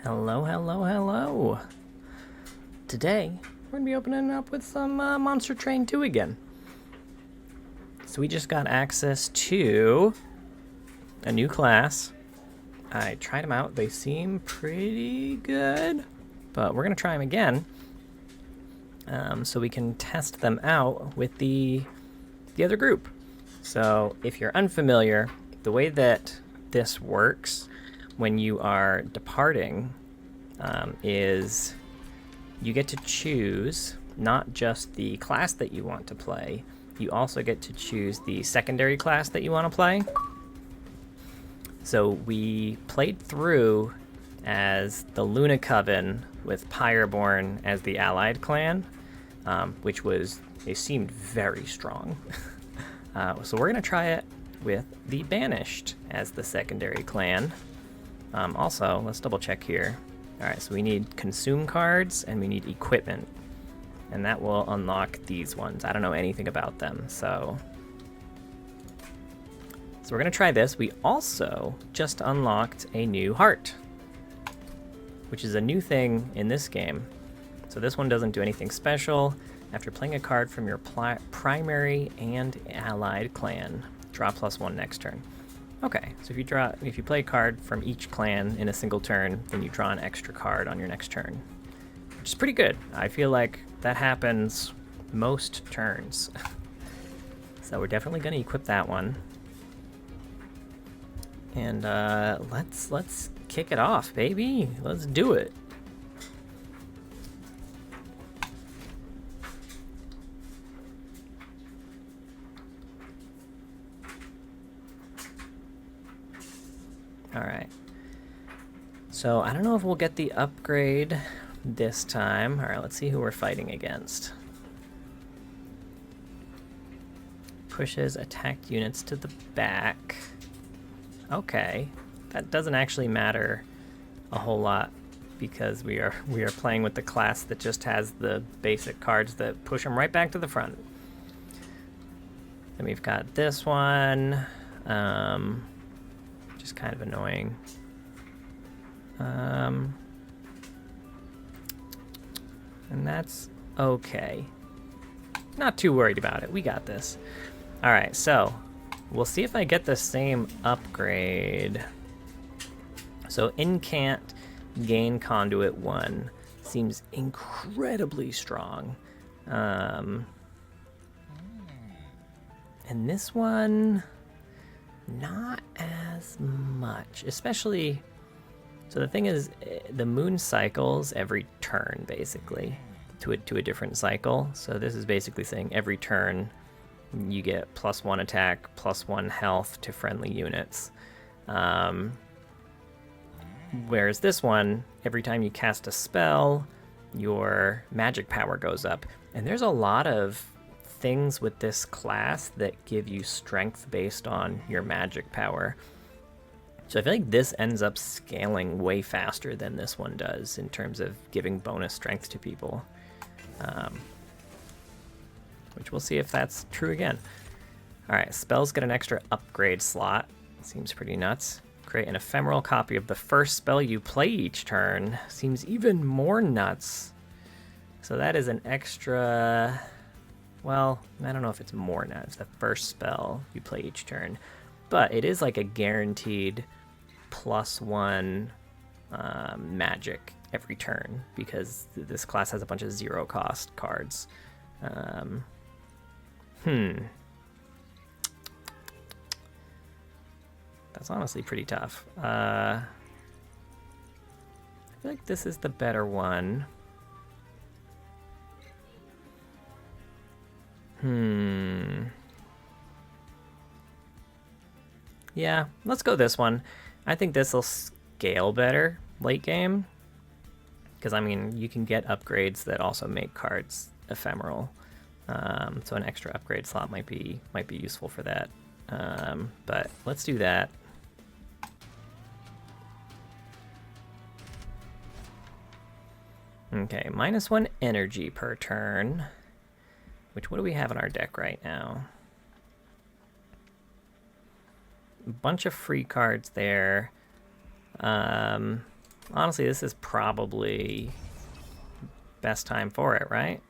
Hello, hello, hello. Today, we're going to be opening up with some Monster Train 2 again. So we just got access to a new class. I tried them out. They seem pretty good, but we're going to try them again so we can test them out with the other group. So if you're unfamiliar, the way that this works when you are departing is you get to choose not just the class that you want to play, you also get to choose the secondary class that you want to play. So we played through as the Luna Coven with Pyreborn as the allied clan, which they seemed very strong. So we're going to try it with the Banished as the secondary clan. Also, let's double check here. All right, so we need consume cards and we need equipment, and that will unlock these ones. I don't know anything about them, so we're gonna try this. We also just unlocked a new heart, which is a new thing in this game. So this one doesn't do anything special. After playing a card from your primary and allied clan, draw +1 next turn. Okay, so if you play a card from each clan in a single turn, then you draw an extra card on your next turn, which is pretty good. I feel like that happens most turns. So we're definitely going to equip that one. And let's kick it off, baby. Let's do it. All right. So I don't know if we'll get the upgrade this time. All right, let's see who we're fighting against. Pushes attacked units to the back. Okay, that doesn't actually matter a whole lot because we are playing with the class that just has the basic cards that push them right back to the front. Then we've got this one. Just kind of annoying. And that's okay. Not too worried about it. We got this. All right, so we'll see if I get the same upgrade. So Incant gain Conduit 1 seems incredibly strong. And this one, not as much, especially. So the thing is, the moon cycles every turn basically to a different cycle. So this is basically saying every turn you get +1 attack, +1 health to friendly units. Whereas this one, every time you cast a spell, your magic power goes up. And there's a lot of things with this class that give you strength based on your magic power. So I feel like this ends up scaling way faster than this one does in terms of giving bonus strength to people. Which we'll see if that's true again. All right, spells get an extra upgrade slot. Seems pretty nuts. Create an ephemeral copy of the first spell you play each turn. Seems even more nuts. So that is an extra... Well, I don't know if it's more now. It's the first spell you play each turn. But it is like a guaranteed +1 magic every turn because this class has a bunch of 0-cost cards. That's honestly pretty tough. I feel like this is the better one. Yeah, let's go this one. I think this will scale better late game. Because, I mean, you can get upgrades that also make cards ephemeral. So an extra upgrade slot might be useful for that. But let's do that. Okay, -1 energy per turn. Which, what do we have in our deck right now? A bunch of free cards there. honestly, this is probably best time for it, right?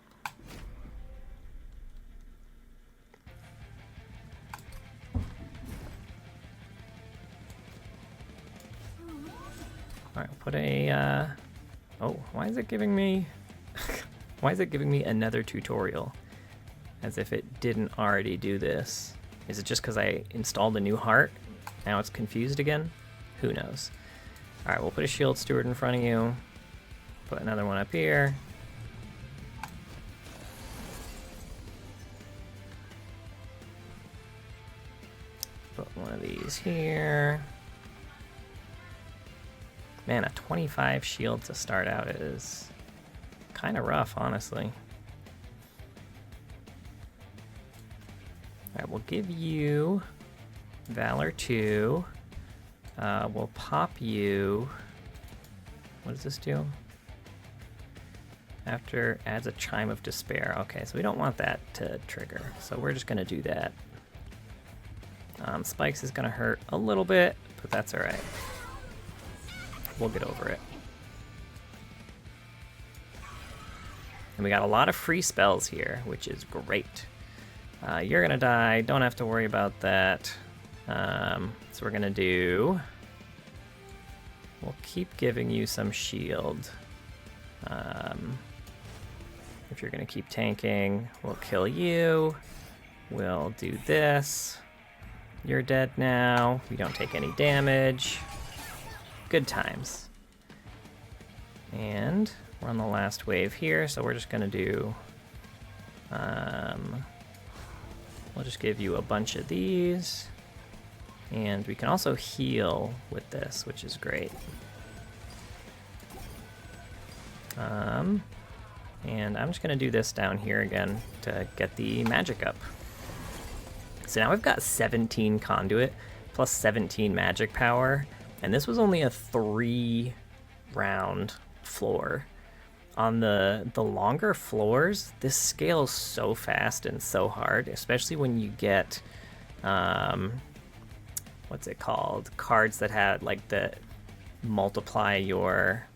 All right, put a, oh, why is it giving me, why is it giving me another tutorial? As if it didn't already do this. Is it just because I installed a new heart? Now it's confused again? Who knows? All right, we'll put a shield steward in front of you. Put another one up here. Put one of these here. Man, a 25 shield to start out is kind of rough, honestly. Alright, we'll give you Valor 2. We'll pop you. What does this do? After adds a Chime of Despair. Okay, so we don't want that to trigger, so we're just gonna do that. Spikes is gonna hurt a little bit, but that's alright. We'll get over it. And we got a lot of free spells here, which is great. You're gonna die, don't have to worry about that. So we're gonna do... We'll keep giving you some shield. If you're gonna keep tanking, we'll kill you. We'll do this. You're dead now. We don't take any damage. Good times. And we're on the last wave here, so we're just gonna do... we'll just give you a bunch of these. And we can also heal with this, which is great. And I'm just gonna do this down here again to get the magic up. So now we've got 17 Conduit plus 17 magic power, and this was only a 3-round floor. On the longer floors, this scales so fast and so hard, especially when you get, what's it called? Cards that had like the multiply your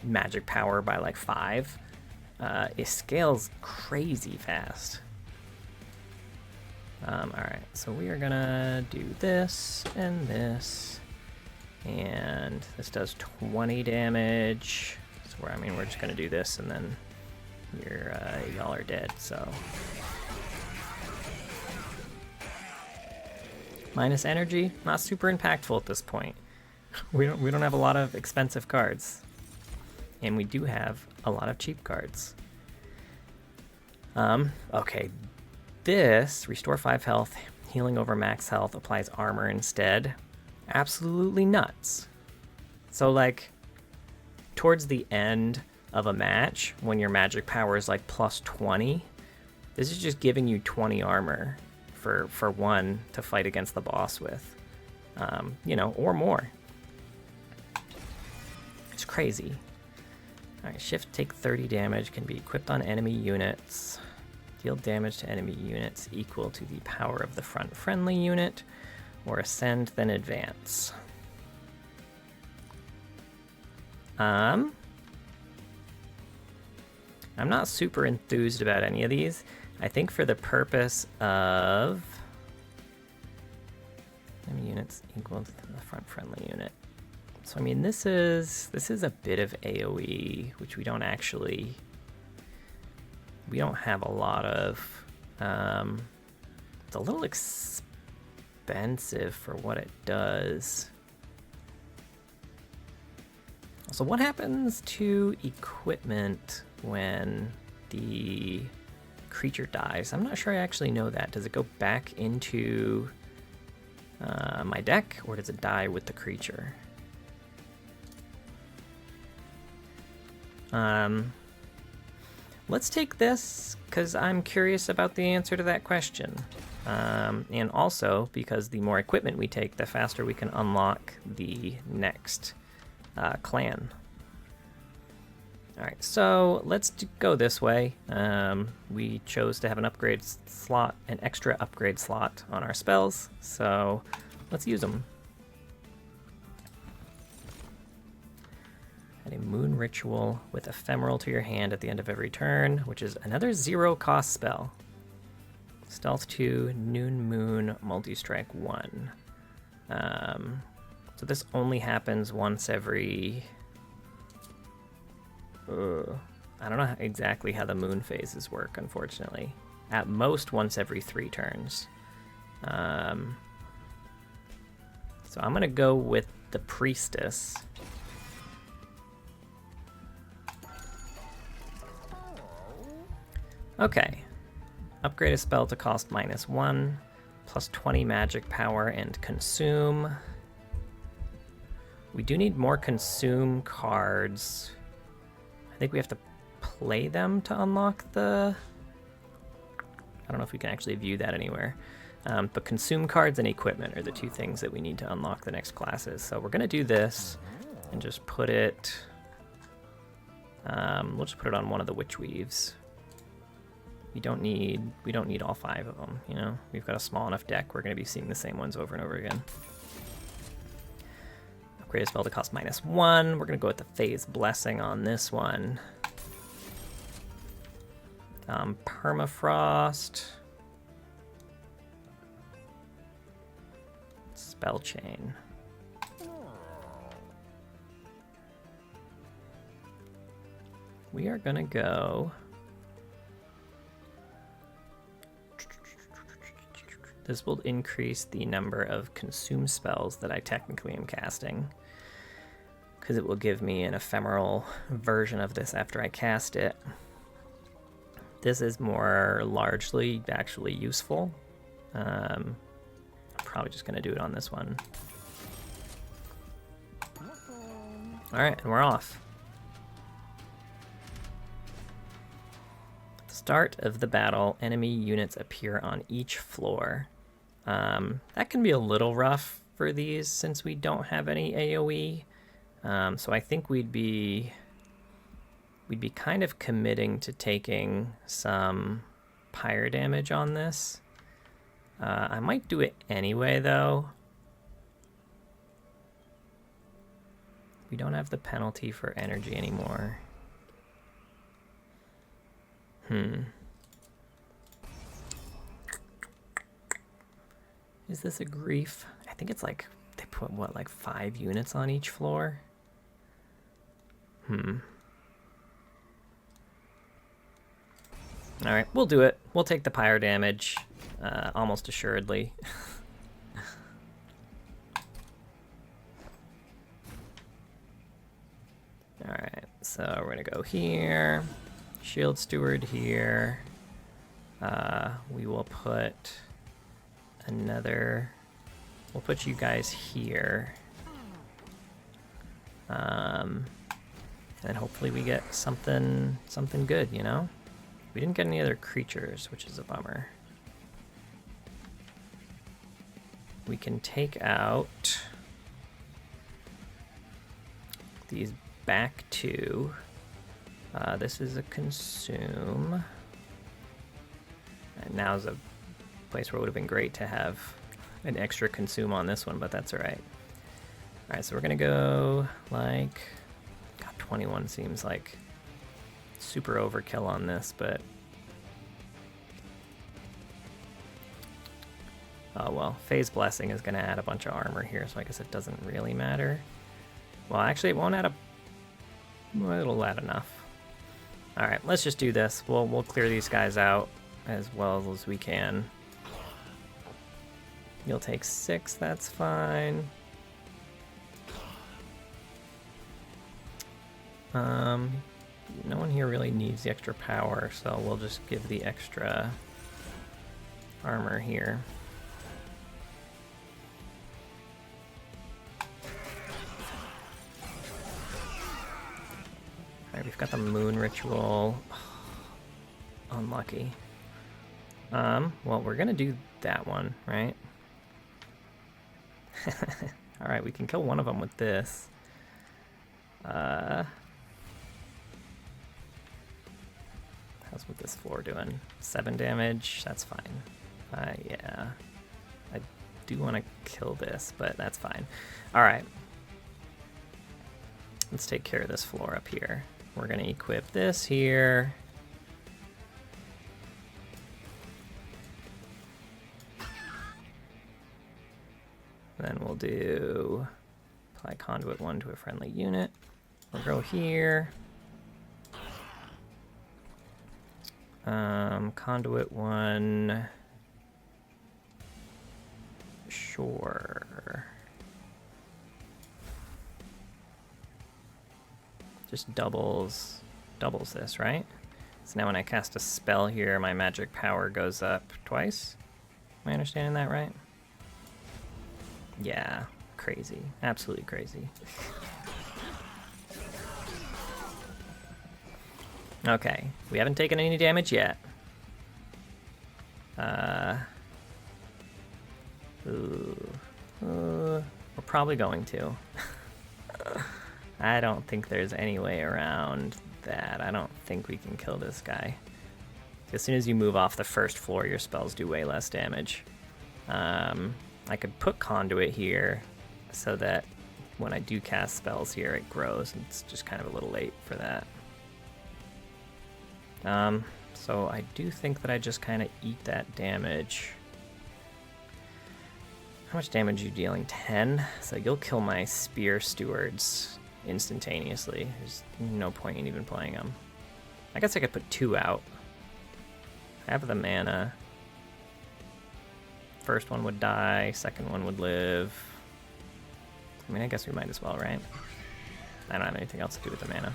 magic power by like 5. It scales crazy fast. Alright, so we are gonna do this and this. And this does 20 damage. So we're just gonna do this and then y'all are dead, so. Minus energy, not super impactful at this point. We don't have a lot of expensive cards. And we do have a lot of cheap cards. Okay. This, restore 5 health, healing over max health, applies armor instead. Absolutely nuts. So like, towards the end of a match, when your magic power is like plus 20, this is just giving you 20 armor for one to fight against the boss with. You know, or more. It's crazy. Alright, shift take 30 damage, can be equipped on enemy units. Deal damage to enemy units equal to the power of the front friendly unit, or ascend then advance. I'm not super enthused about any of these. I think for the purpose of enemy units equal to the front friendly unit. So I mean, this is a bit of AoE, which we don't have a lot of. It's a little expensive for what it does. So what happens to equipment when the creature dies? I'm not sure I actually know that. Does it go back into my deck, or does it die with the creature? Let's take this, because I'm curious about the answer to that question. And also, because the more equipment we take, the faster we can unlock the next clan. Alright, so let's go this way. We chose to have an upgrade slot, an extra upgrade slot on our spells, so let's use them. Get a moon ritual with ephemeral to your hand at the end of every turn, which is another 0-cost spell. Stealth 2, Noon Moon, Multi-Strike 1. So this only happens once every... I don't know exactly how the moon phases work, unfortunately. At most, once every 3 turns. So I'm going to go with the Priestess. Okay. Upgrade a spell to cost -1, plus 20 magic power, and consume. We do need more consume cards. I think we have to play them to unlock the... I don't know if we can actually view that anywhere. But consume cards and equipment are the 2 things that we need to unlock the next classes. So we're going to do this and just put it... we'll just put it on one of the Witch Weaves. We don't need all 5 of them, you know? We've got a small enough deck, we're going to be seeing the same ones over and over again. Upgrade a spell to cost -1. We're going to go with the Phase Blessing on this one. Permafrost. Spell Chain. We are going to go... This will increase the number of consume spells that I technically am casting, because it will give me an ephemeral version of this after I cast it. This is more largely actually useful. I'm probably just going to do it on this one. Alright, and we're off. At the start of the battle, enemy units appear on each floor. That can be a little rough for these since we don't have any AoE. So I think we'd be kind of committing to taking some pyre damage on this. I might do it anyway, though. We don't have the penalty for energy anymore. Is this a grief? I think it's like, they put, what, like 5 units on each floor? Alright, we'll do it. We'll take the pyre damage, almost assuredly. Alright, so we're gonna go here. Shield Steward here. We will put another... We'll put you guys here. And hopefully we get something good, you know? We didn't get any other creatures, which is a bummer. We can take out these back 2. This is a consume. And now's a place where it would have been great to have an extra consume on this one, but that's alright. Alright, so we're gonna go like... God, 21 seems like super overkill on this, but... Oh well, Phase Blessing is gonna add a bunch of armor here, so I guess it doesn't really matter. Well, actually it won't add a... Well, it'll add enough. Alright, let's just do this. We'll clear these guys out as well as we can. You'll take 6, that's fine. No one here really needs the extra power, so we'll just give the extra armor here. Alright, we've got the moon ritual. Unlucky. Well, we're gonna do that one, right? Alright, we can kill one of them with this. How's with this floor doing? 7 damage? That's fine. Yeah. I do want to kill this, but that's fine. Alright. let's take care of this floor up here. We're gonna equip this here. Then we'll do apply Conduit 1 to a friendly unit. We'll go here. Conduit 1. Sure. Just doubles this, right? So now when I cast a spell here, my magic power goes up twice. Am I understanding that right? Yeah, crazy. Absolutely crazy. Okay, we haven't taken any damage yet. We're probably going to. I don't think there's any way around that. I don't think we can kill this guy. As soon as you move off the first floor, your spells do way less damage. I could put Conduit here so that when I do cast spells here, it grows. It's just kind of a little late for that. So I do think that I just kind of eat that damage. How much damage are you dealing? 10? So you'll kill my Spear Stewards instantaneously. There's no point in even playing them. I guess I could put 2 out. I have the mana. First one would die, second one would live. I mean, I guess we might as well, right? I don't have anything else to do with the mana.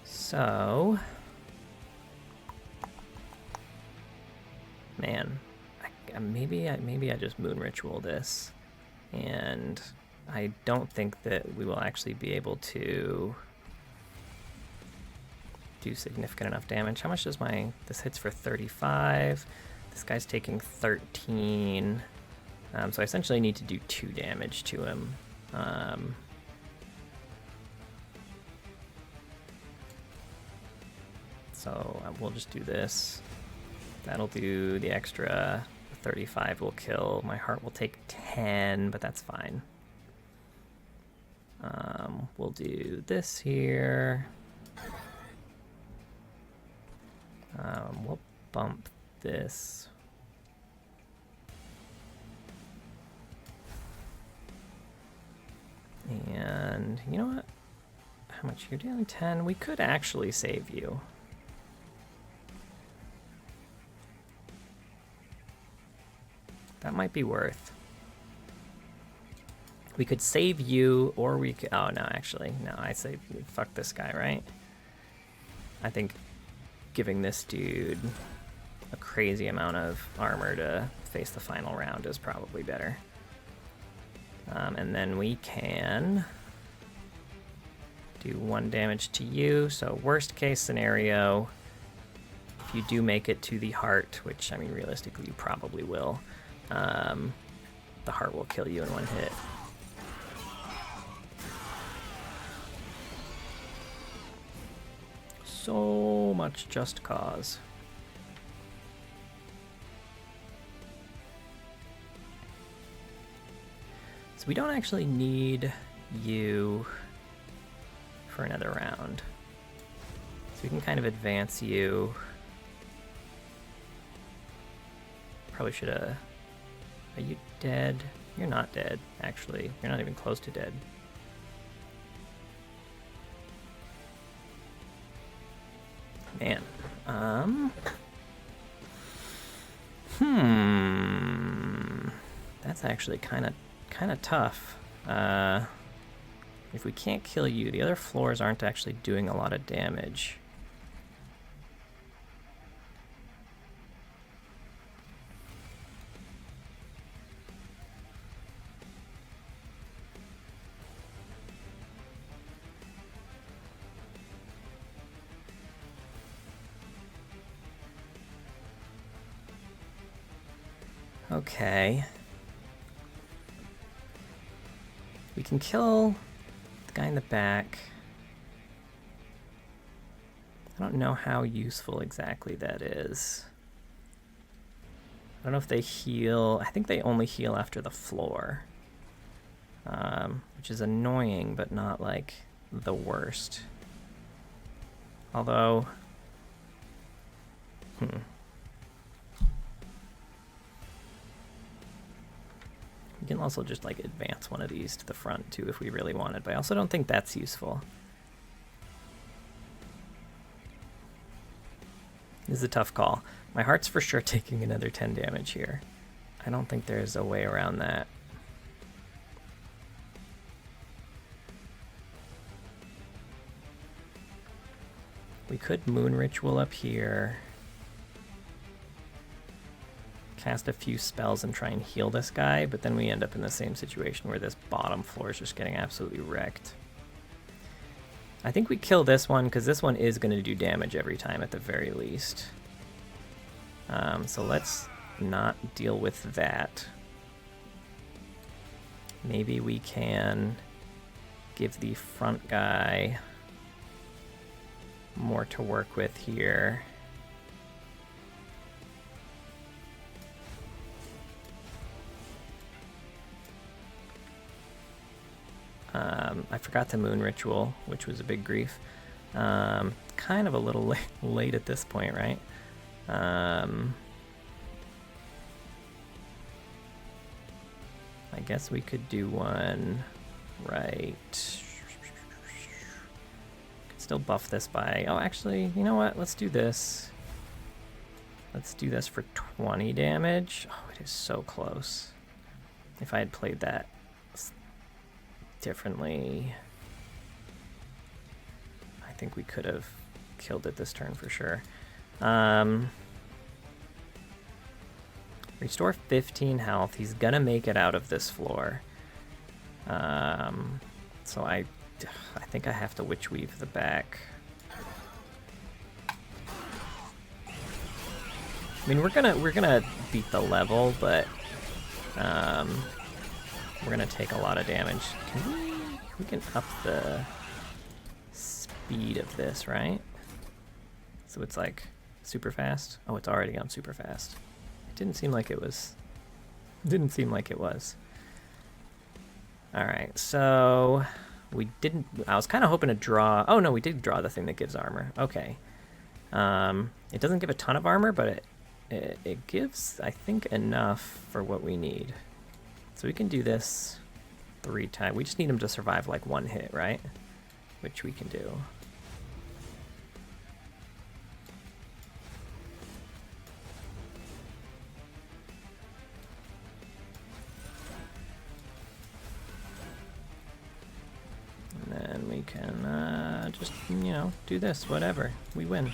So, man, maybe I just Moon Ritual this, and I don't think that we will actually be able to do significant enough damage. How much does this hits for 35? This guy's taking 13. So I essentially need to do 2 damage to him. So we'll just do this. That'll do the extra. 35 will kill. My heart will take 10, but that's fine. We'll do this here. We'll bump this. And you know what? How much you're dealing? 10. We could actually save you. That might be worth. We could save you, or we could. Oh, no, actually. No, I say fuck this guy, right? I think giving this dude a crazy amount of armor to face the final round is probably better. And then we can do 1 damage to you. So worst case scenario, if you do make it to the heart, which, I mean, realistically you probably will, the heart will kill you in 1 hit. So much just cause. So we don't actually need you for another round. So we can kind of advance you. Probably should have... Are you dead? You're not dead, actually. You're not even close to dead. Man. That's actually kind of tough. If we can't kill you, the other floors aren't actually doing a lot of damage. Okay. We can kill the guy in the back. I don't know how useful exactly that is. don't know if they heal. I think they only heal after the floor. Which is annoying, but not like the worst. Although, we can also just like advance one of these to the front too if we really wanted, but I also don't think that's useful. This is a tough call. My heart's for sure taking another 10 damage here. I don't think there's a way around that. We could Moon Ritual up here. Cast a few spells and try and heal this guy, but then we end up in the same situation where this bottom floor is just getting absolutely wrecked. I think we kill this one because this one is going to do damage every time at the very least. So let's not deal with that. Maybe we can give the front guy more to work with here. I forgot the Moon Ritual, which was a big grief. Kind of a little late at this point, right? I guess we could do one right. Could still buff this by... Oh, actually, you know what? Let's do this. Let's do this for 20 damage. Oh, it is so close. If I had played that differently, I think we could have killed it this turn for sure. Restore 15 health. He's gonna make it out of this floor. So I think I have to Witch Weave the back. I mean, we're gonna beat the level, but we're gonna take a lot of damage. We can up the speed of this, right? So it's like super fast. Oh, it's already gone super fast. It didn't seem like it was. Didn't seem like it was. All right, so we didn't. I was kind of hoping to draw. Oh no, we did draw the thing that gives armor. Okay. It doesn't give a ton of armor, but it gives, I think, enough for what we need. So we can do this 3 times. We just need him to survive like 1 hit, right? Which we can do. And then we can just, you know, do this, whatever. We win.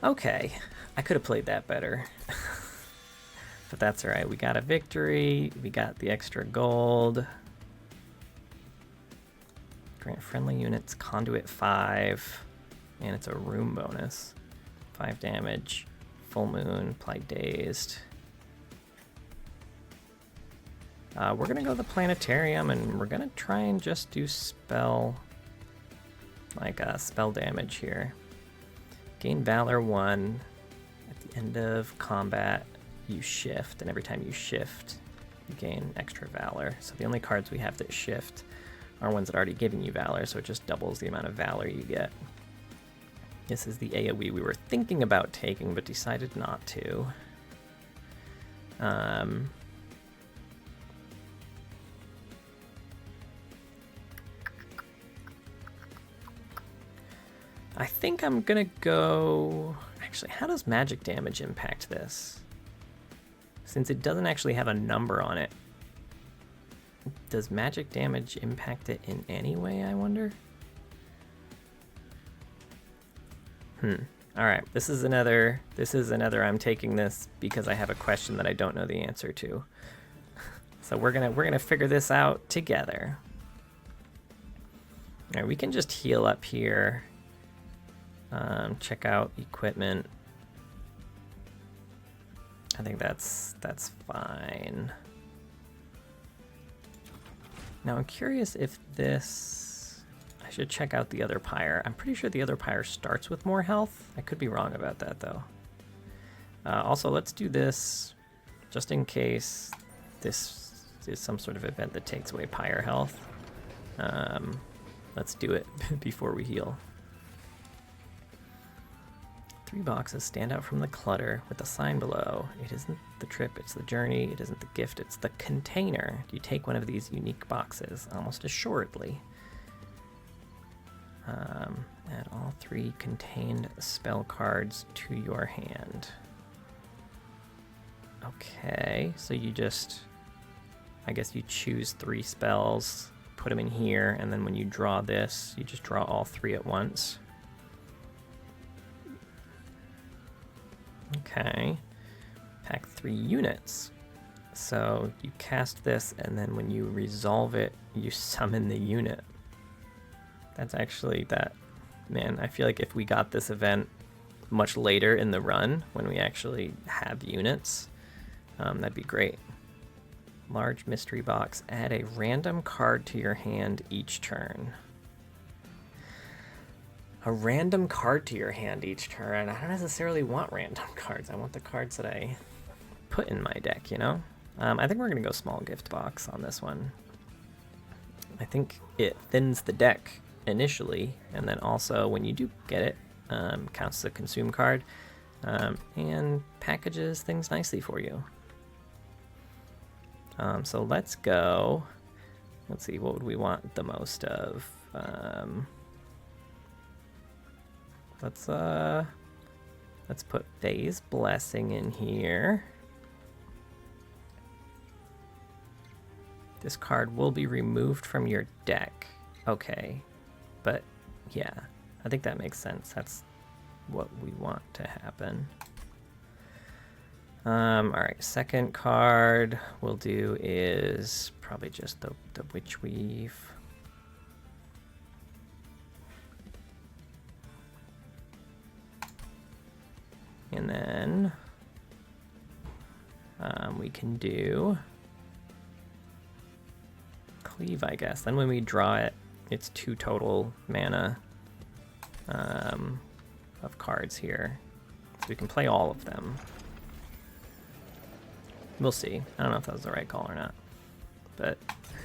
Okay, I could have played that better. But that's alright, we got a victory, we got the extra gold. Grant friendly units, Conduit 5, and it's a room bonus. 5 damage, full moon, apply dazed. We're gonna go to the planetarium and we're gonna try and just do spell damage here. Gain Valor 1 at the end of combat. You shift, and every time you shift, you gain extra Valor. So the only cards we have that shift are ones that are already giving you Valor, so it just doubles the amount of Valor you get. This is the AoE we were thinking about taking, but decided not to. I think I'm gonna go... Actually, how does magic damage impact this? Since it doesn't actually have a number on it, does magic damage impact it in any way, I wonder? Alright, this is another I'm taking this because I have a question that I don't know the answer to. So we're gonna figure this out together. Alright, we can just heal up here. Check out equipment. I think that's fine. Now I'm curious if this... I should check out the other pyre. I'm pretty sure the other pyre starts with more health. I could be wrong about that though. Also, let's do this just in case this is some sort of event that takes away pyre health. Let's do it before we heal. 3 boxes stand out from the clutter with a sign below. It isn't the trip, it's the journey. It isn't the gift, it's the container. You take one of these unique boxes, almost assuredly. Add all 3 contained spell cards to your hand. Okay, so you just, I guess you choose 3 spells, put them in here, and then when you draw this, you just draw all 3 at once. Okay, pack 3 units. So you cast this, and then when you resolve it, you summon the unit. That's actually that. Man, I feel like if we got this event much later in the run, when we actually have units, that'd be great. Large mystery box. Add a random card to your hand each turn. A random card to your hand each turn. I don't necessarily want random cards. I want the cards that I put in my deck, you know? I think we're going to go small gift box on this one. I think it thins the deck initially, and then also when you do get it, counts as a consume card, and packages things nicely for you. So let's go. Let's see, what would we want the most of? Let's put Faye's Blessing in here. This card will be removed from your deck. Okay, but yeah, I think that makes sense. That's what we want to happen. All right, second card we'll do is probably just the Witch Weave. And then we can do Cleave, I guess. Then when we draw it, it's 2 total mana of cards here. So we can play all of them. We'll see. I don't know if that was the right call or not. But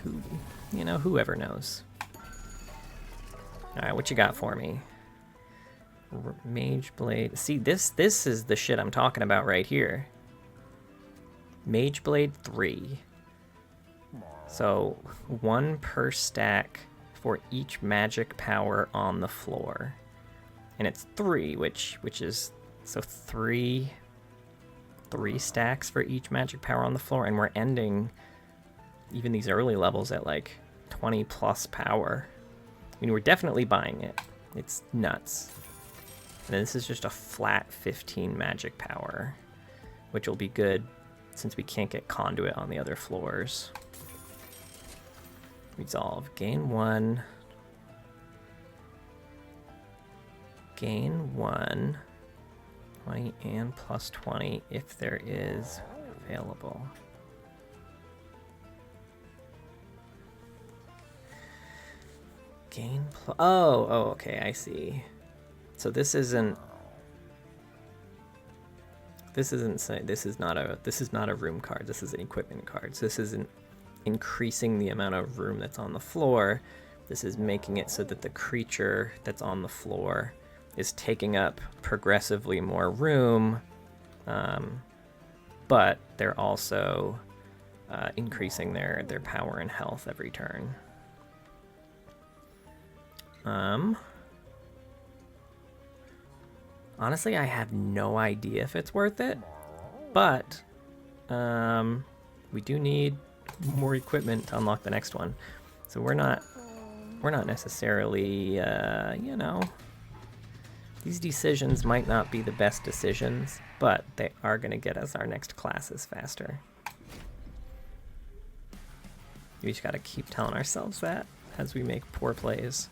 whoever knows. Alright, what you got for me? Mage Blade. See, this is the shit I'm talking about right here. Mage Blade 3. So 1 per stack for each magic power on the floor. And it's 3, which is so 3 stacks for each magic power on the floor, and we're ending even these early levels at like 20 plus power. I mean, we're definitely buying it. It's nuts. And then this is just a flat 15 magic power, which will be good since we can't get Conduit on the other floors. Resolve. Gain 1. Gain 1. 20 and plus 20 if there is available. Gain plus... Oh, okay, I see. So this is not a room card. This is an equipment card. So this isn't increasing the amount of room that's on the floor. This is making it so that the creature that's on the floor is taking up progressively more room, but they're also increasing their power and health every turn. Honestly, I have no idea if it's worth it, but we do need more equipment to unlock the next one. So we're not necessarily, these decisions might not be the best decisions, but they are going to get us our next classes faster. We just got to keep telling ourselves that as we make poor plays.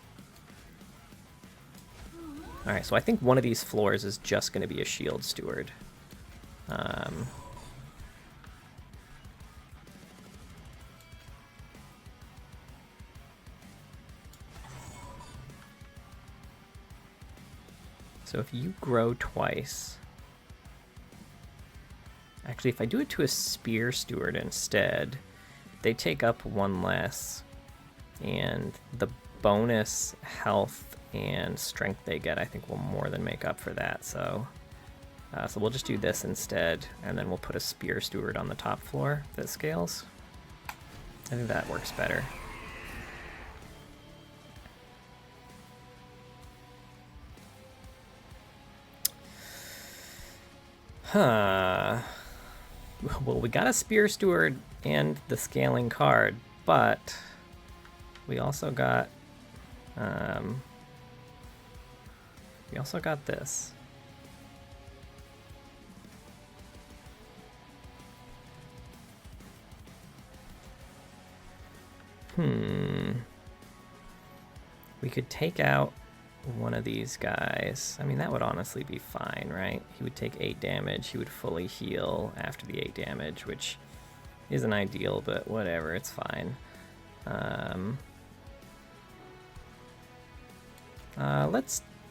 Alright, so I think one of these floors is just going to be a shield steward. So if you grow twice, Actually, if I do it to a Spear Steward instead, they take up 1 less. And the bonus health and strength they get, I think, will more than make up for that. So we'll just do this instead, and then we'll put a Spear Steward on the top floor that scales. I think that works better. Huh. Well, we got a Spear Steward and the scaling card, but we also got this. We could take out one of these guys. I mean, that would honestly be fine, right? He would take 8 damage. He would fully heal after the 8 damage, which isn't ideal, but whatever, it's fine.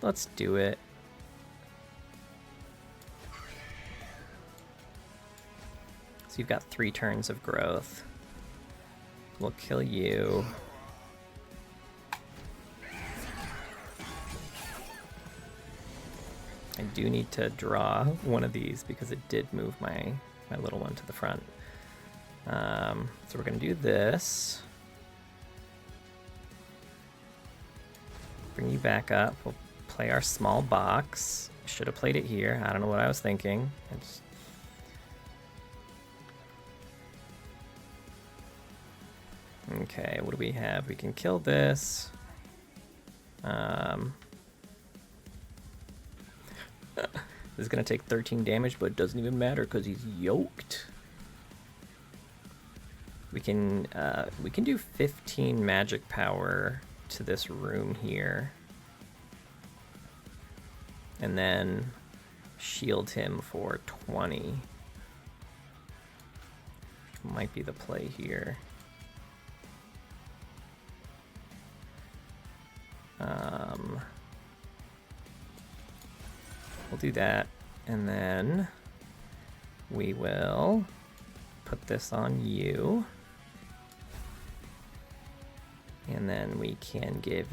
Let's do it. So you've got 3 turns of growth. We'll kill you. I do need to draw one of these because it did move my little one to the front. So we're gonna do this. Bring you back up. We'll play our small box. Should have played it here. I don't know what I was thinking. Okay, what do we have? We can kill this. This is gonna take 13 damage, but it doesn't even matter because he's yoked. We can do 15 magic power to this room here, and then shield him for 20. Might be the play here. We'll do that, and then we will put this on you, and then we can give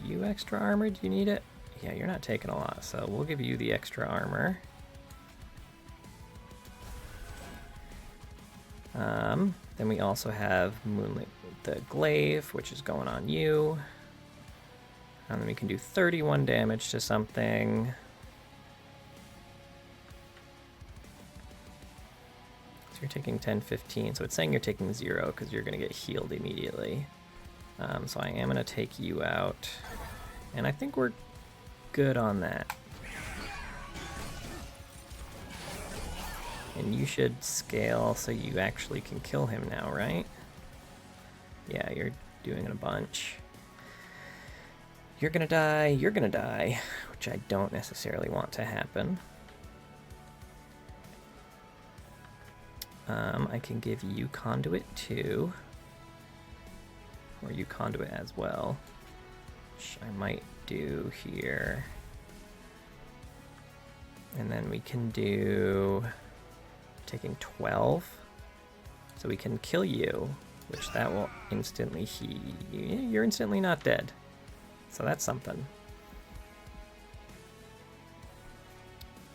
you extra armor. Do you need it? Yeah, you're not taking a lot, so we'll give you the extra armor. Then we also have Moonlit the Glaive, which is going on you. And then we can do 31 damage to something. So you're taking 10, 15. So it's saying you're taking 0 because you're going to get healed immediately. So I am going to take you out. And I think we're good on that. And you should scale so you actually can kill him now, right? Yeah, you're doing it a bunch. You're gonna die, which I don't necessarily want to happen. I can give you Conduit too, or you Conduit as well, which I might do here. And then we can do taking 12, so we can kill you, which that will instantly heal. You're instantly not dead. So that's something.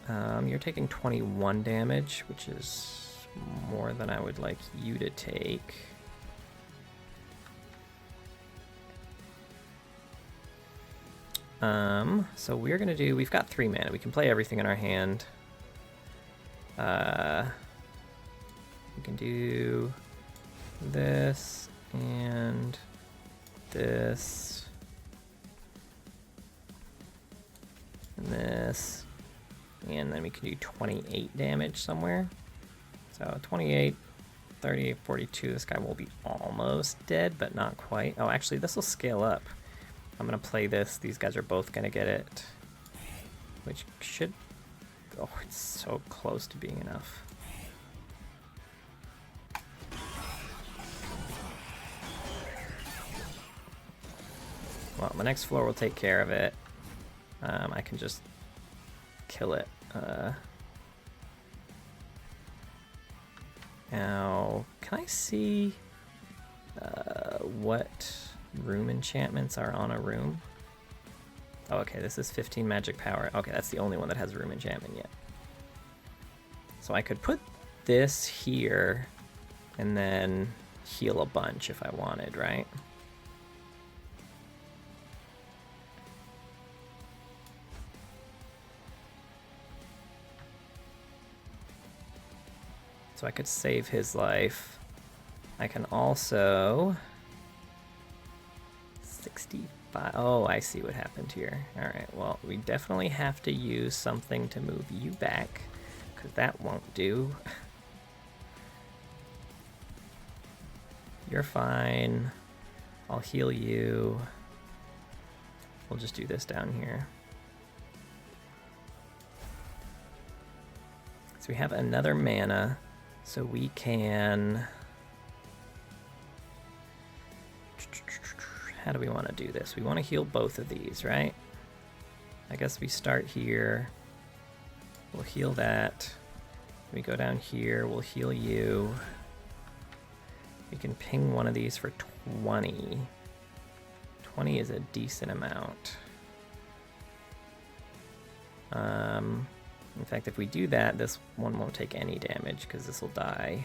You're taking 21 damage, which is more than I would like you to take. So we're gonna do, we've got 3 mana. We can play everything in our hand. We can do this and this. And this, and then we can do 28 damage somewhere. So 28, 30, 42, this guy will be almost dead, but not quite. Oh, actually, this will scale up. I'm gonna play this, these guys are both gonna get it, which should, oh, it's so close to being enough. Well, the next floor will take care of it. I can just kill it. Now, can I see what room enchantments are on a room? Oh, okay, this is 15 magic power. Okay, that's the only one that has room enchantment yet. So I could put this here and then heal a bunch if I wanted, right? So I could save his life. I can also... 65. Oh, I see what happened here. Alright, well, we definitely have to use something to move you back, because that won't do. You're fine. I'll heal you. We'll just do this down here. So we have another mana, so we can... How do we want to do this? We want to heal both of these, right? I guess we start here. We'll heal that. We go down here, we'll heal you. We can ping one of these for 20. 20 is a decent amount. In fact, if we do that, this one won't take any damage because this will die.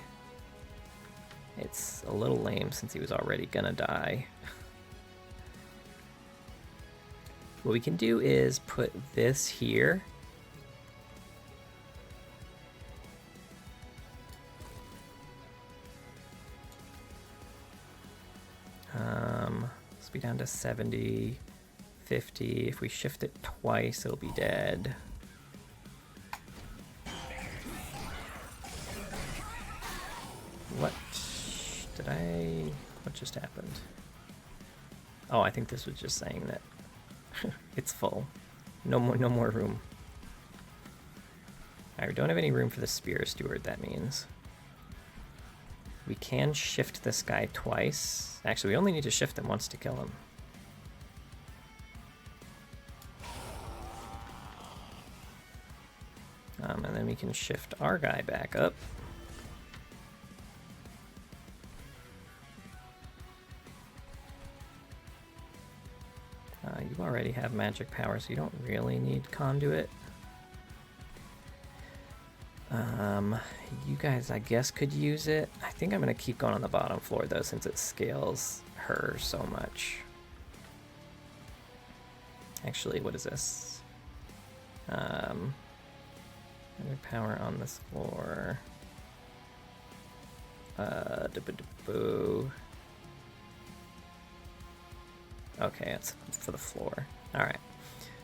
It's a little lame since he was already gonna die. What we can do is put this here. Let's be down to 70, 50. If we shift it twice, it'll be dead. What did I... What just happened? Oh, I think this was just saying that it's full. No more room. Alright, we don't have any room for the Spear Steward, that means. We can shift this guy twice. Actually, we only need to shift him once to kill him. And then we can shift our guy back up. You already have magic power, so you don't really need Conduit. You guys, I guess, could use it. I think I'm going to keep going on the bottom floor, though, since it scales her so much. Actually, what is this? Magic power on this floor. Boo. Okay, it's for the floor. Alright.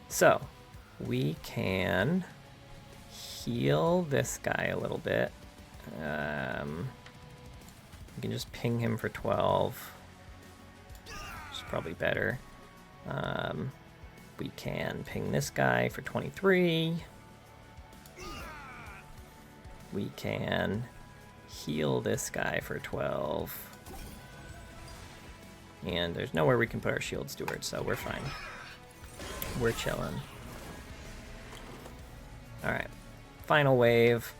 So, we can heal this guy a little bit. We can just ping him for 12. Which is probably better. We can ping this guy for 23. We can heal this guy for 12. And there's nowhere we can put our Shield Steward, so we're fine. We're chilling. Alright. Final wave.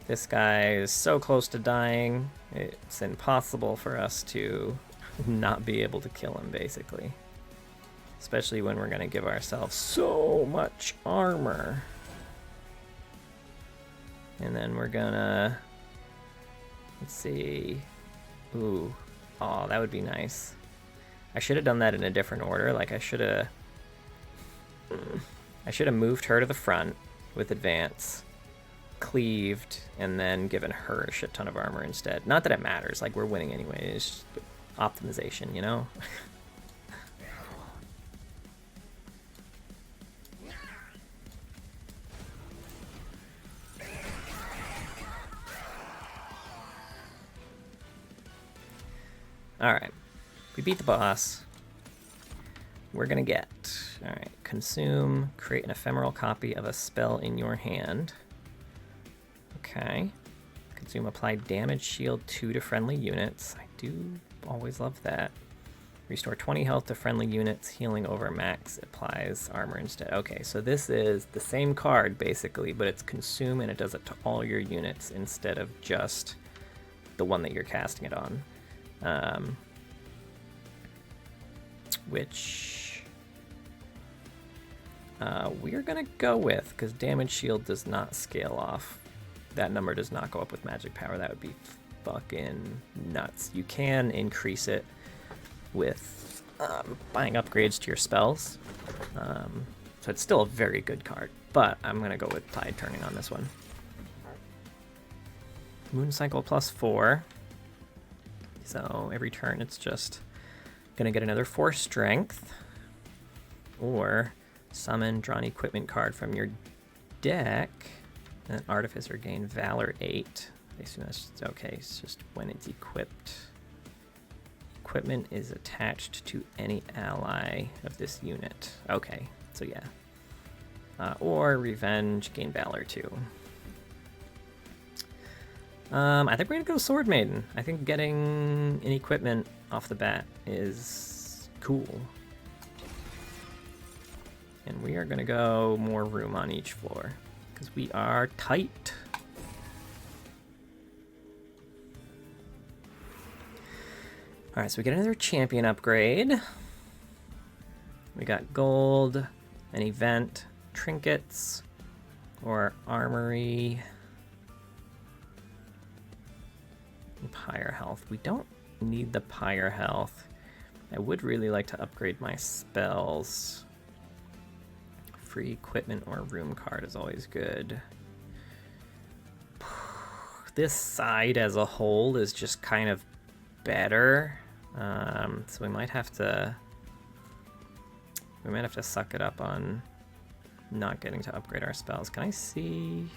This guy is so close to dying, it's impossible for us to not be able to kill him, basically. Especially when we're going to give ourselves so much armor. And then we're gonna... Let's see... Ooh. Aw, that would be nice. I should have done that in a different order. Like, I should have moved her to the front with advance, cleaved, and then given her a shit ton of armor instead. Not that it matters. Like, we're winning anyway. It's just optimization, you know? Alright. We beat the boss. We're gonna get... Alright. Consume. Create an ephemeral copy of a spell in your hand. Okay. Consume. Apply damage shield 2 to friendly units. I do always love that. Restore 20 health to friendly units. Healing over max. Applies armor instead. Okay, so this is the same card, basically, but it's consume and it does it to all your units instead of just the one that you're casting it on. Which we're going to go with, because damage shield does not scale off. That number does not go up with magic power. That would be fucking nuts. You can increase it with buying upgrades to your spells. So it's still a very good card, but I'm going to go with Tide Turning on this one. Moon Cycle +4. So every turn it's just going to get another 4 strength. Or summon, draw an equipment card from your deck. And Artificer gain Valor 8. I assume that's just, okay, it's just when it's equipped. Equipment is attached to any ally of this unit. Okay, so yeah. Or Revenge, gain Valor 2. I think we're gonna go Sword Maiden. I think getting an equipment off the bat is cool. And we are gonna go more room on each floor, because we are tight. Alright, so we get another champion upgrade. We got gold, an event, trinkets, or armory. And pyre health. We don't need the pyre health. I would really like to upgrade my spells. Free equipment or room card is always good. This side as a whole is just kind of better. So we might have to suck it up on not getting to upgrade our spells. Can I see?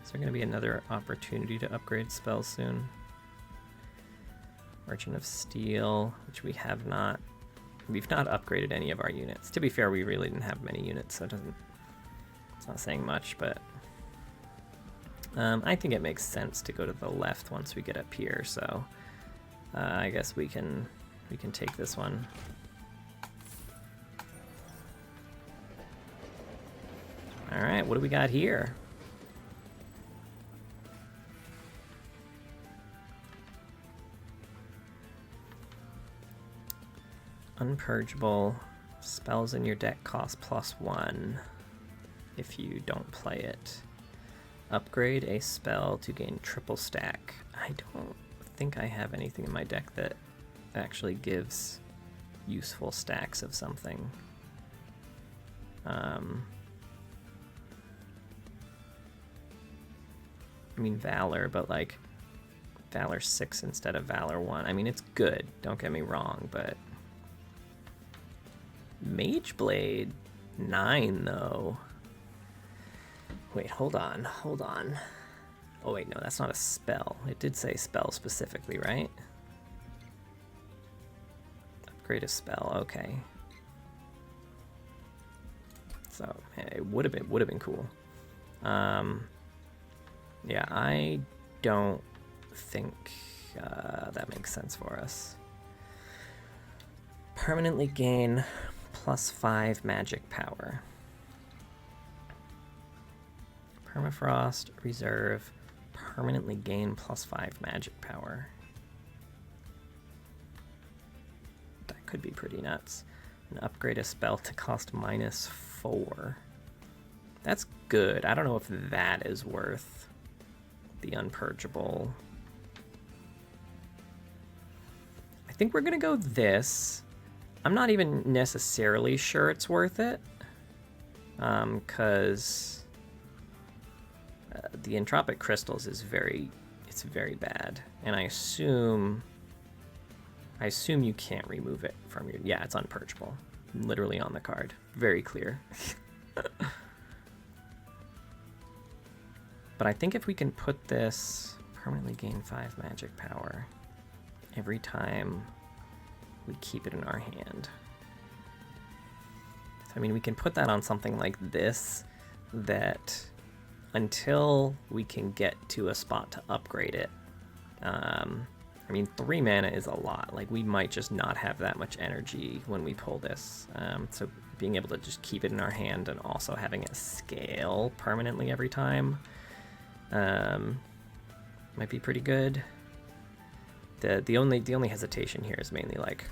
Is there going to be another opportunity to upgrade spells soon? Merchant of Steel, which we have not. We've not upgraded any of our units. To be fair, we really didn't have many units, so it's not saying much, but I think it makes sense to go to the left once we get up here, so I guess we can take this one. Alright, what do we got here? Unpurgeable. Spells in your deck cost +1 if you don't play it. Upgrade a spell to gain triple stack. I don't think I have anything in my deck that actually gives useful stacks of something. I mean Valor, but like Valor 6 instead of Valor 1. I mean, it's good, don't get me wrong, but Mage Blade 9 though. Wait, hold on. Oh wait, no, that's not a spell. It did say spell specifically, right? Upgrade a spell, okay. So it would have been cool. Yeah, I don't think that makes sense for us. Permanently gain +5 magic power. Permafrost, reserve, permanently gain +5 magic power. That could be pretty nuts. And upgrade a spell to cost -4. That's good. I don't know if that is worth the unpurgeable. I think we're gonna go this. I'm not even necessarily sure it's worth it, because the entropic crystals is very bad, and I assume you can't remove it from your. Yeah, it's unpurgeable, literally on the card, very clear. But I think if we can put this permanently gain 5 magic power every time we keep it in our hand. So, I mean, we can put that on something like this, that until we can get to a spot to upgrade it. I mean, 3 mana is a lot. Like, we might just not have that much energy when we pull this. So being able to just keep it in our hand and also having it scale permanently every time might be pretty good. The only hesitation here is mainly like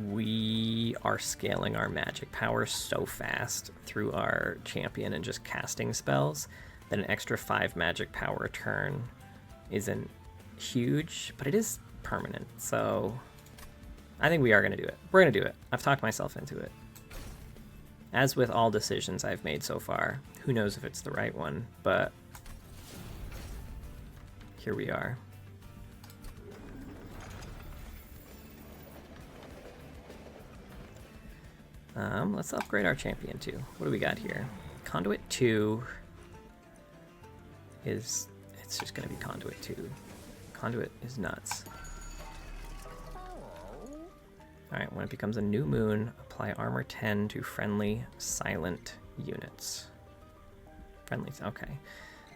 we are scaling our magic power so fast through our champion and just casting spells that an extra 5 magic power a turn isn't huge, but it is permanent. So I think we are going to do it. We're going to do it. I've talked myself into it. As with all decisions I've made so far, who knows if it's the right one, but here we are. Let's upgrade our champion too. What do we got here? Conduit 2 is... it's just going to be Conduit 2. Conduit is nuts. Alright, when it becomes a new moon, apply armor 10 to friendly silent units. Friendly, okay.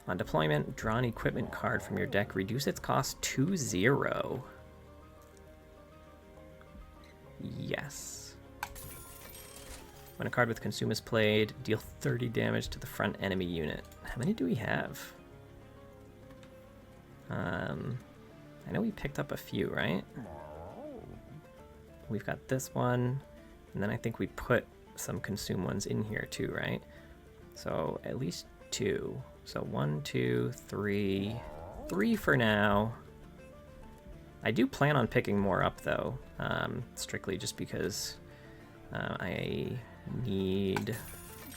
On deployment, draw an equipment card from your deck. Reduce its cost to 0. Yes. When a card with Consume is played, deal 30 damage to the front enemy unit. How many do we have? I know we picked up a few, right? We've got this one, and then I think we put some Consume ones in here too, right? So at least 2. So 1, 2, 3. 3 for now. I do plan on picking more up though, strictly just because I need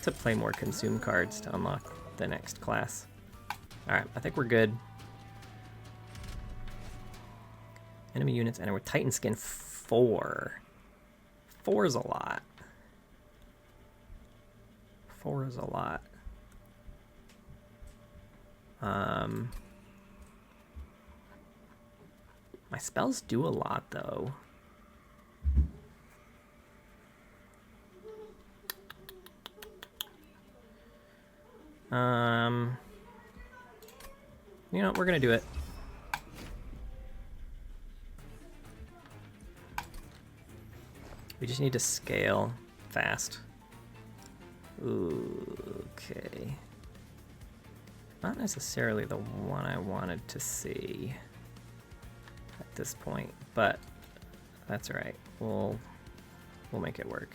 to play more Consume cards to unlock the next class. Alright, I think we're good. Enemy units enter with Titan Skin 4. 4 is a lot. 4 is a lot. My spells do a lot though. You know, we're gonna do it. We just need to scale fast. Ooh, okay. Not necessarily the one I wanted to see at this point, but that's all right. We'll make it work.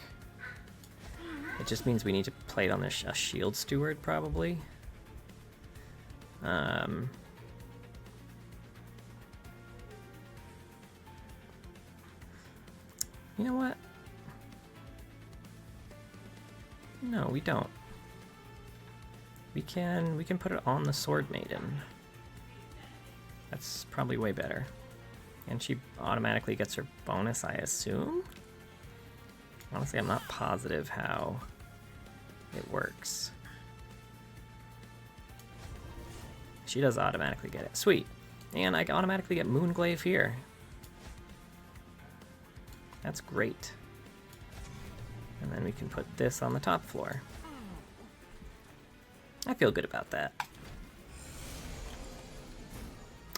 It just means we need to play it on a shield steward, probably. You know what? No, we don't. We can put it on the Sword Maiden. That's probably way better. And she automatically gets her bonus, I assume? Honestly, I'm not positive how it works. She does automatically get it. Sweet. And I automatically get Moonglaive here. That's great. And then we can put this on the top floor. I feel good about that.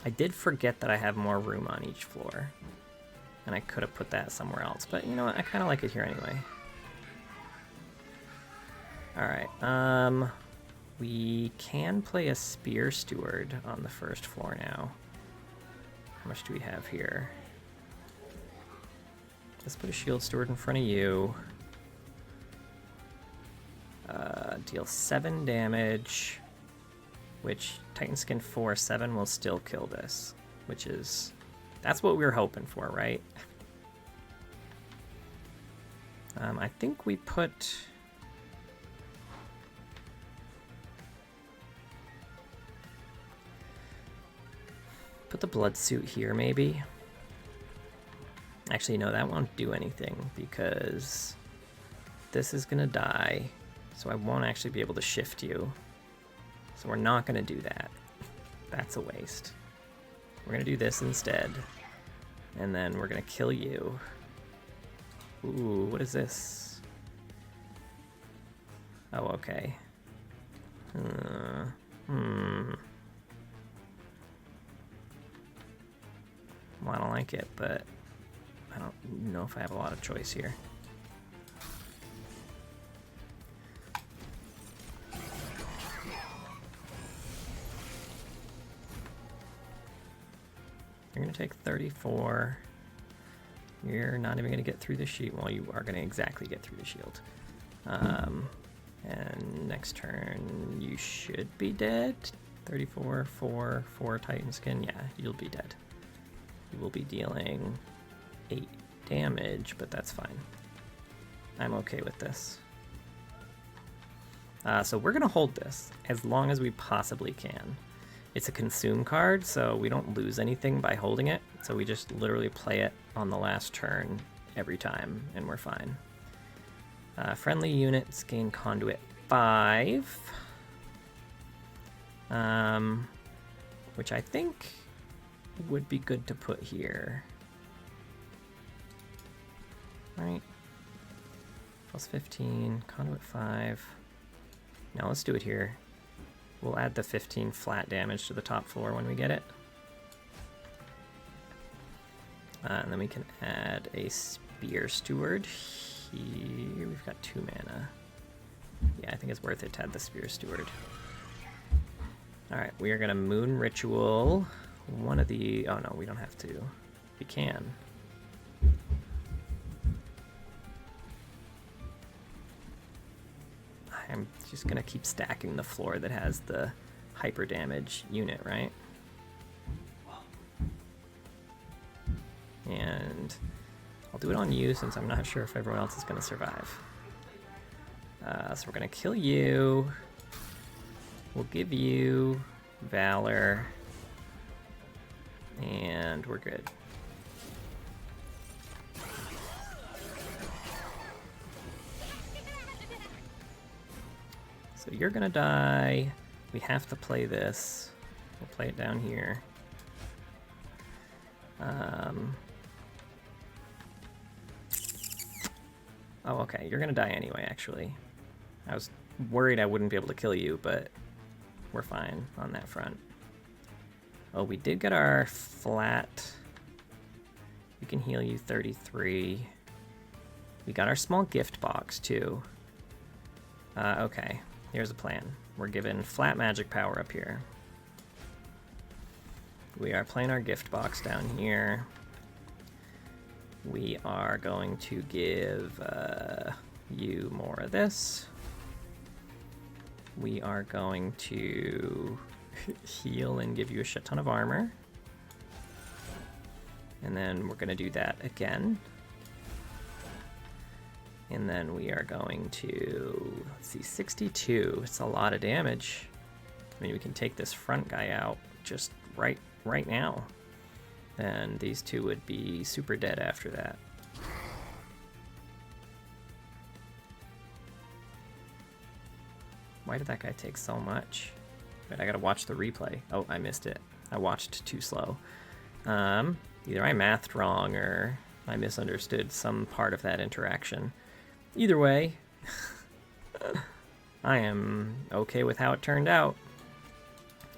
I did forget that I have more room on each floor. And I could have put that somewhere else, but you know what? I kind of like it here anyway. Alright, we can play a Spear Steward on the first floor now. How much do we have here? Let's put a Shield Steward in front of you. Deal 7 damage, which Titan Skin 4, 7 will still kill this, which is... that's what we were hoping for, right? I think we put... the blood suit here, maybe? Actually, no, that won't do anything, because this is gonna die, so I won't actually be able to shift you. So we're not gonna do that. That's a waste. We're gonna do this instead. And then we're gonna kill you. Ooh, what is this? Oh, okay. Well, I don't like it, but I don't know if I have a lot of choice here. You're going to take 34. You're not even going to get through the shield. Well, you are going to exactly get through the shield. And next turn, you should be dead. 34, 4 Titan skin. Yeah, you'll be dead. You will be dealing 8 damage, but that's fine. I'm okay with this. So we're going to hold this as long as we possibly can. It's a consume card, so we don't lose anything by holding it. So we just literally play it on the last turn every time, and we're fine. Friendly units gain Conduit 5. Which I think would be good to put here. Right? Plus 15, Conduit 5. Now let's do it here. We'll add the 15 flat damage to the top floor when we get it. And then we can add a Spear Steward here. We've got 2 mana. Yeah, I think it's worth it to add the Spear Steward. Alright, we are going to Moon Ritual one of the... Oh no, we don't have to. We can. I'm just going to keep stacking the floor that has the hyper damage unit, right? And I'll do it on you since I'm not sure if everyone else is going to survive. So we're going to kill you. We'll give you Valor. And we're good. So you're gonna die. We have to play this. We'll play it down here. Oh, okay. You're gonna die anyway, actually. I was worried I wouldn't be able to kill you, but we're fine on that front. Oh, we did get our flat. We can heal you 33. We got our small gift box, too. Okay. Here's a plan. We're given flat magic power up here. We are playing our gift box down here. We are going to give you more of this. We are going to heal and give you a shit ton of armor. And then we're going to do that again. And then we are going to, let's see, 62. It's a lot of damage. I mean, we can take this front guy out just right now. And these two would be super dead after that. Why did that guy take so much? Wait, I gotta watch the replay. Oh, I missed it. I watched too slow. Either I mathed wrong or I misunderstood some part of that interaction. Either way, I am okay with how it turned out.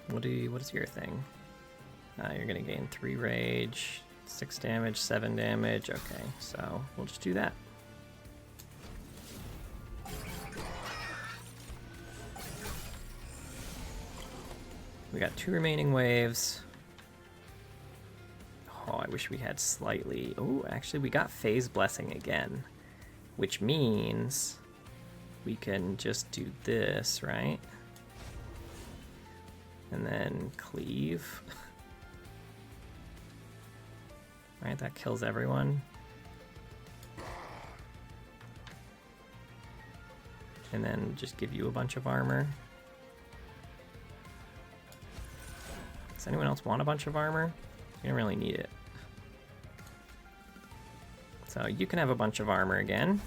What is your thing? You're gonna gain 3 rage, 6 damage, 7 damage. Okay, so we'll just do that. We got 2 remaining waves. Oh, I wish we had slightly... Oh, actually, we got Phase Blessing again. Which means we can just do this, right? And then cleave. Right, that kills everyone. And then just give you a bunch of armor. Does anyone else want a bunch of armor? You don't really need it. So you can have a bunch of armor again.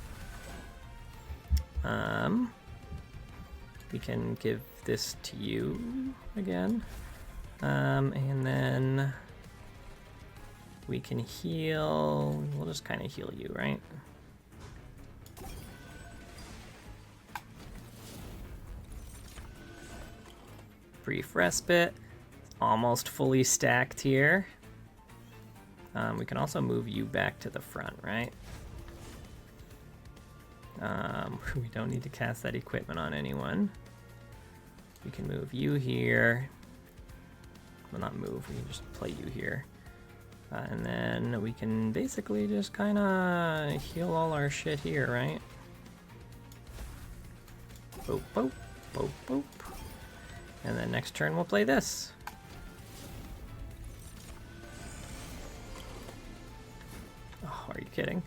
We can give this to you again. And then we can heal. We'll just kind of heal you, right? Brief respite. Almost fully stacked here. We can also move you back to the front, right? We don't need to cast that equipment on anyone. We can move you here. Well, not move, we can just play you here. And then we can basically just kind of heal all our shit here, right? Boop, boop, boop, boop. And then next turn we'll play this. Oh, are you kidding?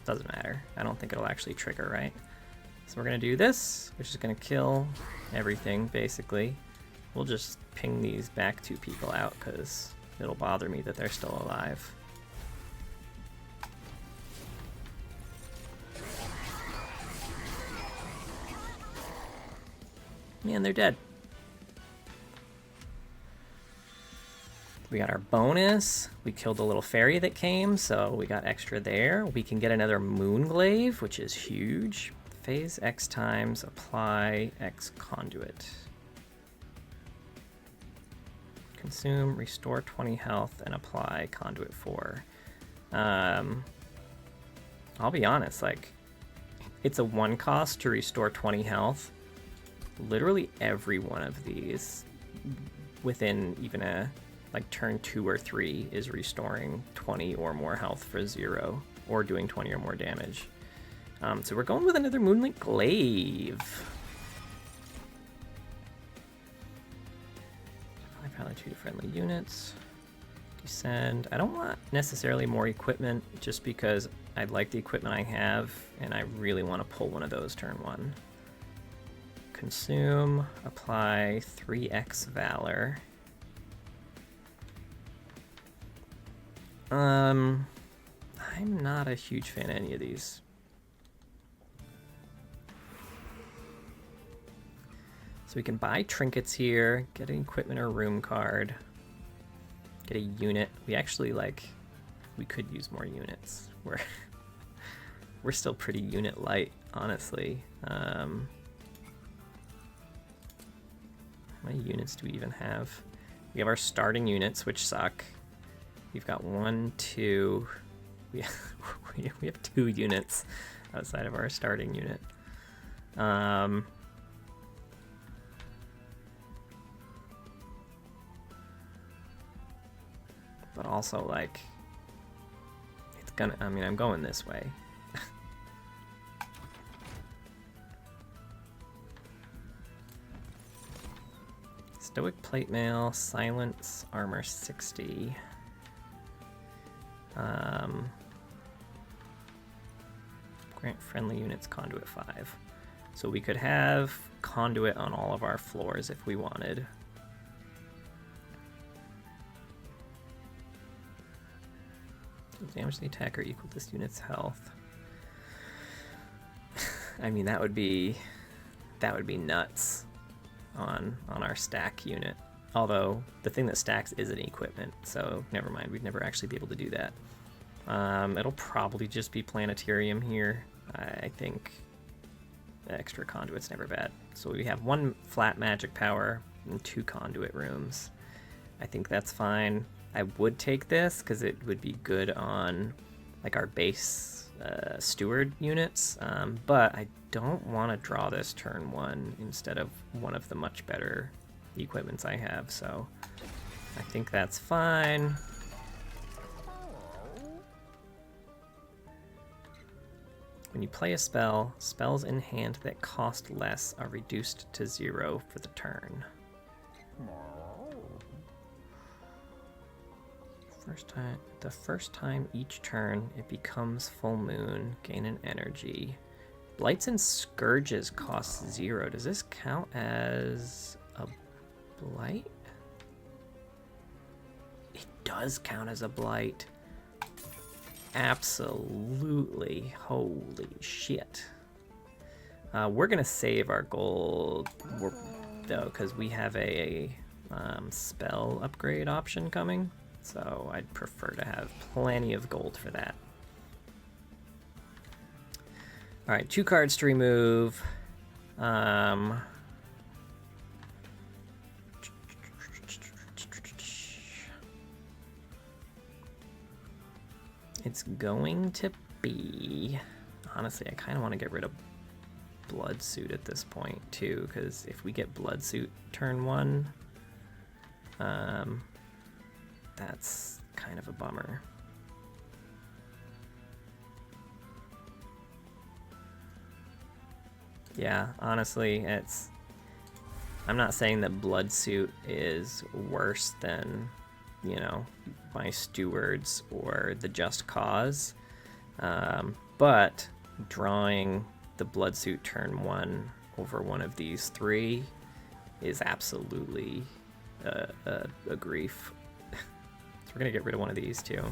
Doesn't matter. I don't think it'll actually trigger, right? So we're gonna do this, which is gonna kill everything, basically. We'll just ping these back 2 people out, because it'll bother me that they're still alive. Man, they're dead. We got our bonus. We killed the little fairy that came, so we got extra there. We can get another Moonglaive, which is huge. Phase X times, apply X conduit. Consume, restore 20 health, and apply conduit 4. I'll be honest, like, it's a 1 cost to restore 20 health. Literally every one of these, within even a like turn 2 or 3, is restoring 20 or more health for 0, or doing 20 or more damage. So we're going with another Moonlight Glaive. Probably 2 friendly units. Descend. I don't want necessarily more equipment, just because I like the equipment I have, and I really want to pull one of those turn 1. Consume, apply 3x Valor. I'm not a huge fan of any of these. So we can buy trinkets here, get an equipment or room card, get a unit. We actually, like, we could use more units. We're still pretty unit light, honestly. How many units do we even have? We have our starting units, which suck. We've got 1, 2. We have 2 units outside of our starting unit. But also, like, it's gonna, I mean, I'm going this way. Stoic plate mail, silence, armor 60. Grant friendly units conduit 5. So we could have conduit on all of our floors if we wanted. Damage to the attacker equal to this unit's health. I mean, that would be nuts on our stack unit. Although the thing that stacks isn't equipment, so never mind. We'd never actually be able to do that. It'll probably just be planetarium here. I think extra conduit's never bad. So we have 1 flat magic power and 2 conduit rooms. I think that's fine. I would take this because it would be good on like our base steward units, but I don't want to draw this turn 1 instead of one of the much better equipments I have, so I think that's fine. When you play a spell, spells in hand that cost less are reduced to 0 for the turn. The first time each turn it becomes full moon, gain an energy. Blights and Scourges cost 0. Does this count as a blight? It does count as a blight. Absolutely. Holy shit. We're gonna save our gold though, because we have a spell upgrade option coming. So I'd prefer to have plenty of gold for that. Alright, 2 cards to remove. It's going to be... Honestly, I kind of want to get rid of Blood Suit at this point, too, because if we get Blood Suit turn 1... That's kind of a bummer. Yeah, honestly, I'm not saying that Blood Suit is worse than, you know, my Stewards or the Just Cause, but drawing the Blood Suit turn 1 over one of these 3 is absolutely a grief. So we're gonna get rid of one of these too.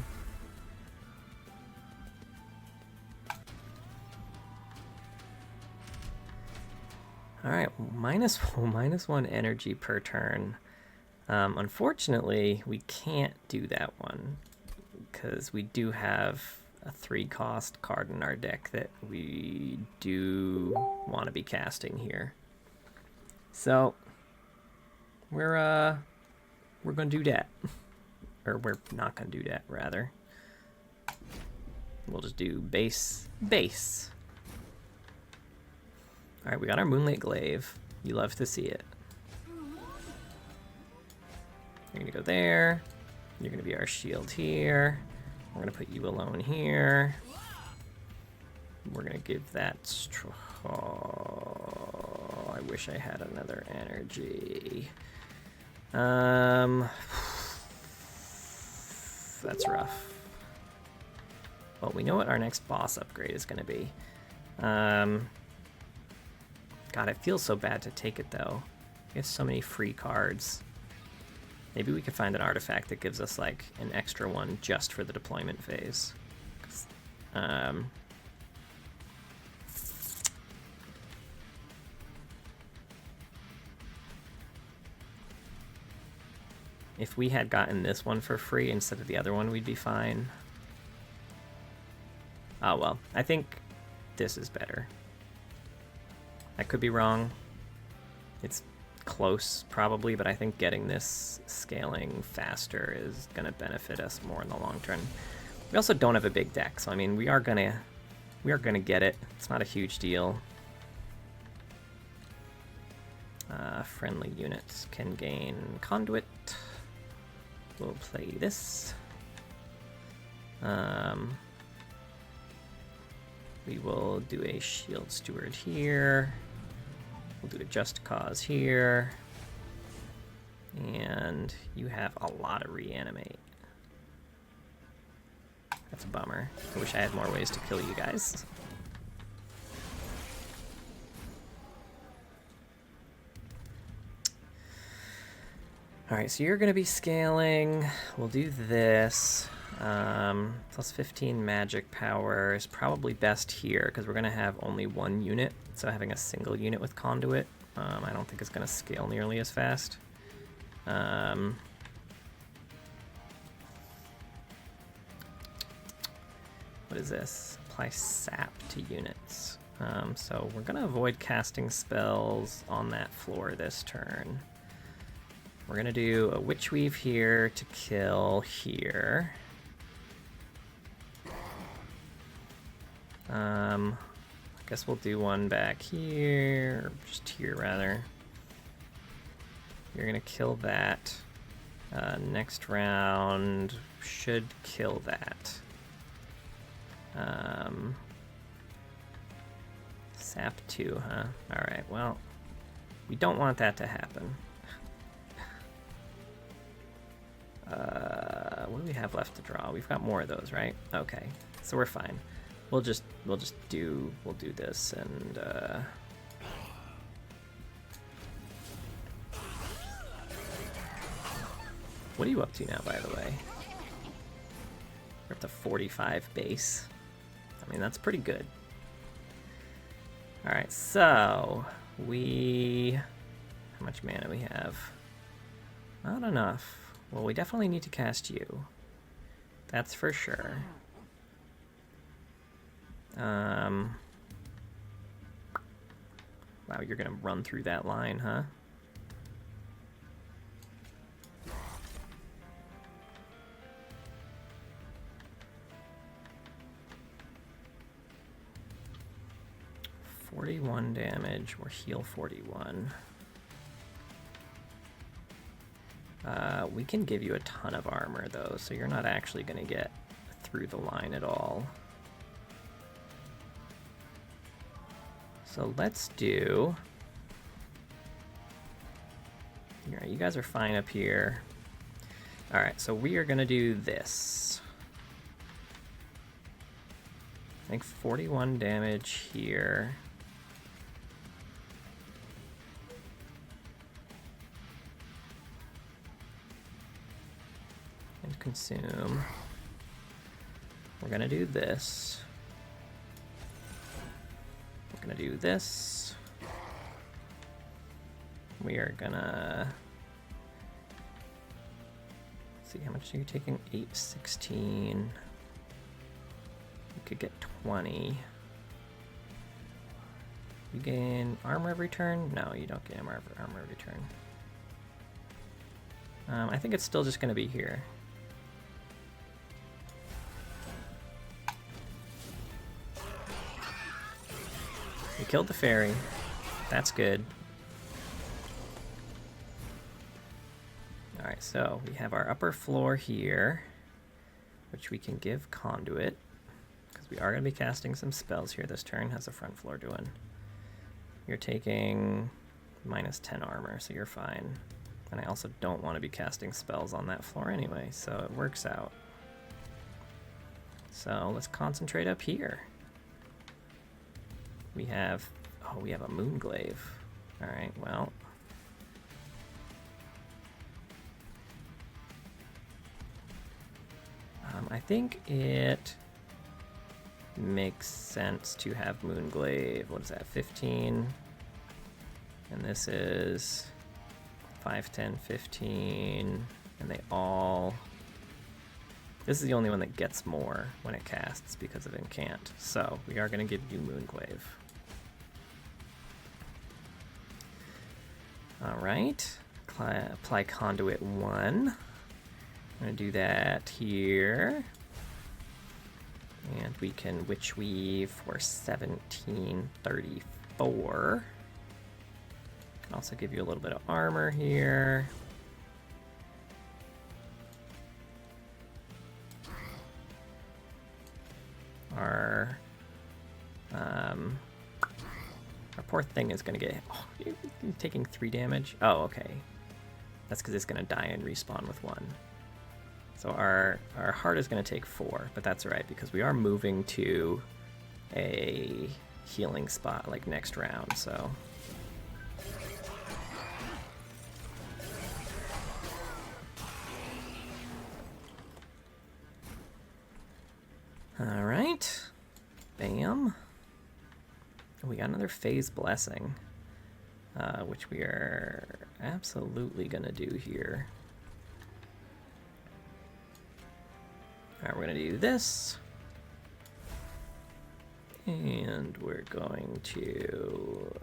All right, minus 1 energy per turn. Unfortunately, we can't do that one because we do have a 3-cost card in our deck that we do want to be casting here. So we're gonna do that, or we're not gonna do that. Rather, we'll just do base. All right, we got our Moonlit Glaive. You love to see it. You're gonna go there. You're gonna be our shield here. We're gonna put you alone here. We're gonna give that. Oh, I wish I had another energy. That's rough. Well, we know what our next boss upgrade is gonna be. God, it feels so bad to take it though. We have so many free cards. Maybe we could find an artifact that gives us like an extra one just for the deployment phase. If we had gotten this one for free instead of the other one, we'd be fine. Oh well, I think this is better. I could be wrong. It's close, probably, but I think getting this scaling faster is going to benefit us more in the long term. We also don't have a big deck, so I mean, we are gonna get it. It's not a huge deal. Friendly units can gain Conduit. We'll play this. We will do a Shield Steward here. We'll do a Just Cause here. And you have a lot of Reanimate. That's a bummer. I wish I had more ways to kill you guys. Alright, so you're going to be scaling. We'll do this. Plus 15 magic power is probably best here because we're going to have only 1 unit. So having a single unit with Conduit, I don't think it's going to scale nearly as fast. What is this? Apply sap to units. So we're going to avoid casting spells on that floor this turn. We're going to do a Witch Weave here to kill here. I guess we'll do one back here, or just here rather. You're gonna kill that. Next round should kill that. Sap 2, huh? Alright, well, we don't want that to happen. What do we have left to draw? We've got more of those, right? Okay, so we're fine. We'll do this and what are you up to now, by the way? We're up to 45 base. I mean, that's pretty good. Alright, so how much mana we have? Not enough. Well, we definitely need to cast you. That's for sure. Wow, you're gonna run through that line, huh? $41 damage, or heal 41. We can give you a ton of armor, though, so you're not actually going to get through the line at all. So let's do... Alright, you guys are fine up here. Alright, so we are going to do this. I think 41 damage here. And consume. We're gonna do this. We're gonna do this. We are gonna... Let's see, how much are you taking? 816. You could get 20. You gain armor every turn? No, you don't gain armor every turn. I think it's still just gonna be here. We killed the fairy. That's good. Alright, so we have our upper floor here, which we can give Conduit, because we are going to be casting some spells here this turn. How's the front floor doing? You're taking minus 10 armor, so you're fine. And I also don't want to be casting spells on that floor anyway, so it works out. So let's concentrate up here. We have, oh, we have a Moonglaive. Alright, well. I think it makes sense to have Moonglaive. What is that, 15? And this is 5, 10, 15. And they all... This is the only one that gets more when it casts because of Incant. So we are going to give you Moonglaive. Alright. Apply Conduit 1. I'm going to do that here. And we can Witch Weave for 1734. Can also give you a little bit of armor here. Our poor thing is going to get... Oh, you're taking 3 damage? Oh, okay. That's because it's going to die and respawn with 1. So our heart is going to take 4, but that's alright because we are moving to a healing spot like next round, so... Alright. Bam. We got another Phase Blessing, which we are absolutely going to do here. Alright, we're going to do this. And we're going to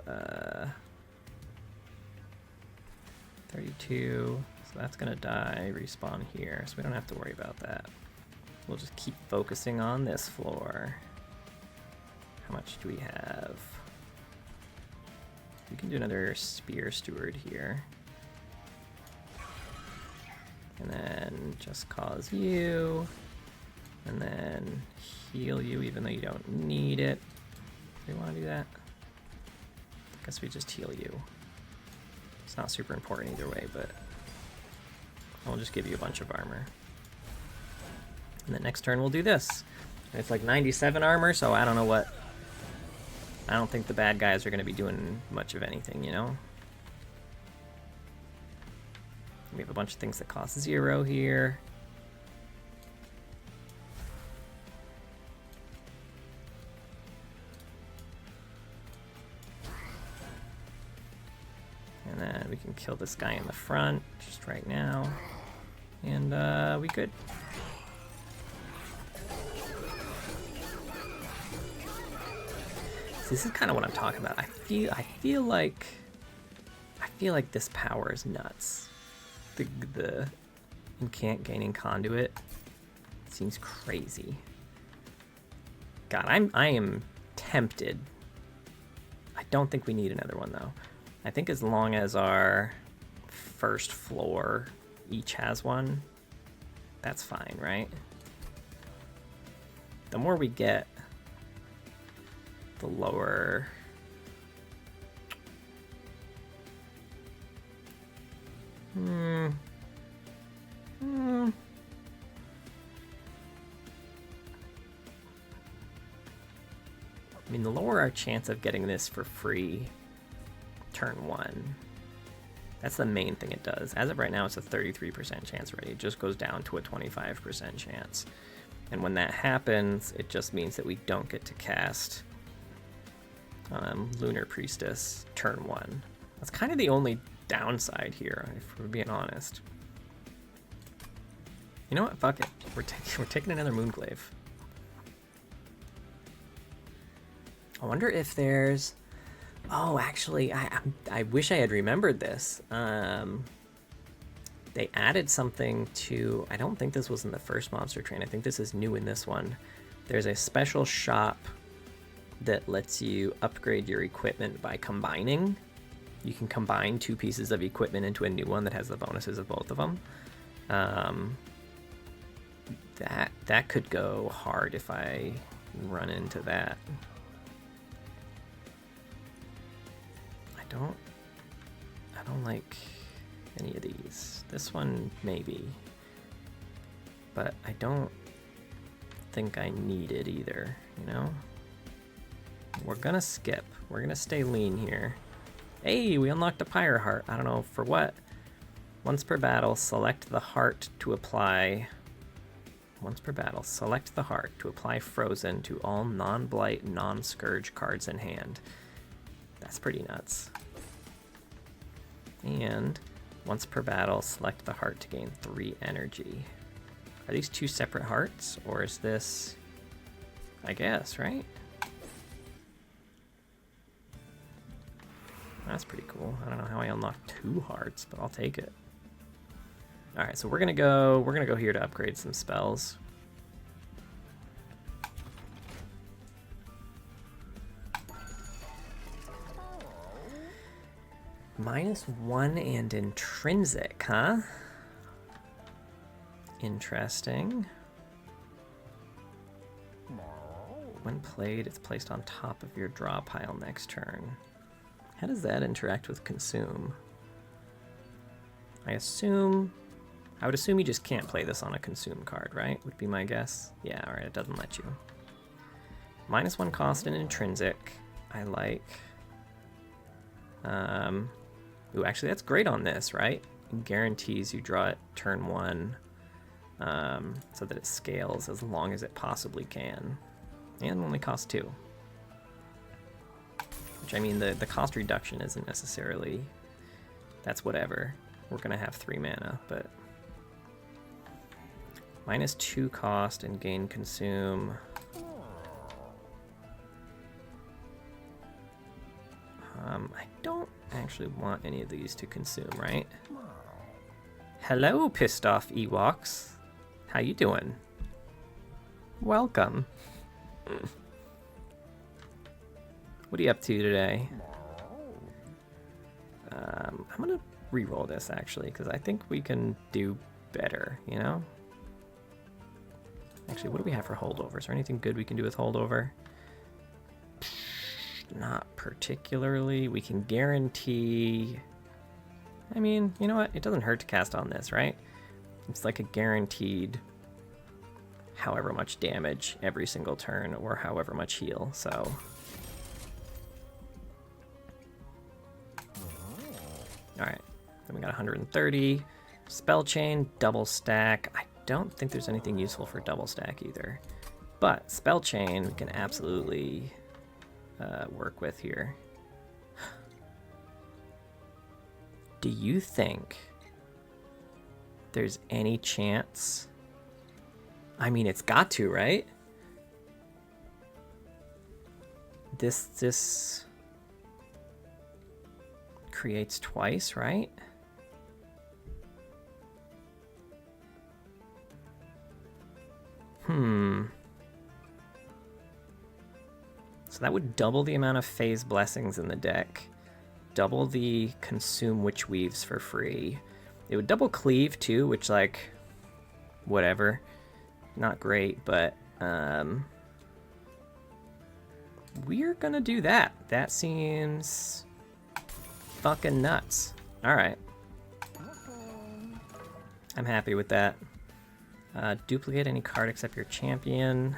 32. So that's going to die, respawn here, so we don't have to worry about that. We'll just keep focusing on this floor. How much do we have? We can do another Spear Steward here. And then just cause you. And then heal you even though you don't need it. Do we want to do that? I guess we just heal you. It's not super important either way, but I'll just give you a bunch of armor. And the next turn we'll do this. It's like 97 armor, so I don't know what... I don't think the bad guys are going to be doing much of anything, you know? We have a bunch of things that cost 0 here. And then we can kill this guy in the front just right now. And we good. So this is kind of what I'm talking about. I feel like this power is nuts. The Incant gaining Conduit seems crazy. God, I am tempted. I don't think we need another one though. I think as long as our first floor each has one, that's fine, right? The more we get, the lower. I mean, the lower our chance of getting this for free turn 1. That's the main thing it does. As of right now, it's a 33% chance already. It just goes down to a 25% chance. And when that happens, it just means that we don't get to cast Lunar Priestess turn 1. That's kind of the only downside here, if we're being honest. You know what? Fuck it. We're taking another Moonglaive. I wonder if there's... Oh, actually, I wish I had remembered this. They added something to... I don't think this was in the first Monster Train. I think this is new in this one. There's a special shop that lets you upgrade your equipment by combining. You can combine 2 pieces of equipment into a new one that has the bonuses of both of them. That could go hard if I run into that. I don't like any of these. This one maybe, but I don't think I need it either, you know? We're gonna skip. We're gonna stay lean here. Hey, we unlocked a Pyre Heart. I don't know for what. Once per battle, select the heart to apply. Once per battle, select the heart to apply Frozen to all non-blight, non-scourge cards in hand. That's pretty nuts. And once per battle, select the heart to gain 3 energy. Are these 2 separate hearts, or is this... I guess, right? That's pretty cool. I don't know how I unlocked 2 hearts, but I'll take it. Alright, so we're gonna go here to upgrade some spells. -1 and intrinsic, huh? Interesting. When played, it's placed on top of your draw pile next turn. How does that interact with consume? I would assume you just can't play this on a consume card, right? Would be my guess. Yeah, alright, it doesn't let you. -1 cost and intrinsic. I like. Ooh, actually, that's great on this, right? It guarantees you draw it turn 1, so that it scales as long as it possibly can. And only costs 2. Which, I mean, the cost reduction isn't necessarily... That's whatever. We're gonna have 3 mana, but... -2 cost and gain consume. I don't actually want any of these to consume, right? Hello, pissed off Ewoks. How you doing? Welcome. What are you up to today? I'm gonna re-roll this actually, because I think we can do better, you know? Actually, what do we have for holdover? Is there anything good we can do with holdover? Not particularly. We can guarantee... I mean, you know what? It doesn't hurt to cast on this, right? It's like a guaranteed however much damage every single turn, or however much heal, so... Alright, then we got 130. Spell Chain, double stack. I don't think there's anything useful for double stack either. But Spell Chain we can absolutely work with here. Do you think there's any chance? I mean, it's got to, right? This creates twice, right? So that would double the amount of phase blessings in the deck, double the consume witch weaves for free, It would double cleave too, which, like, whatever. Not great, but we're gonna do that. That seems fucking nuts. Alright. I'm happy with that. Duplicate any card except your champion.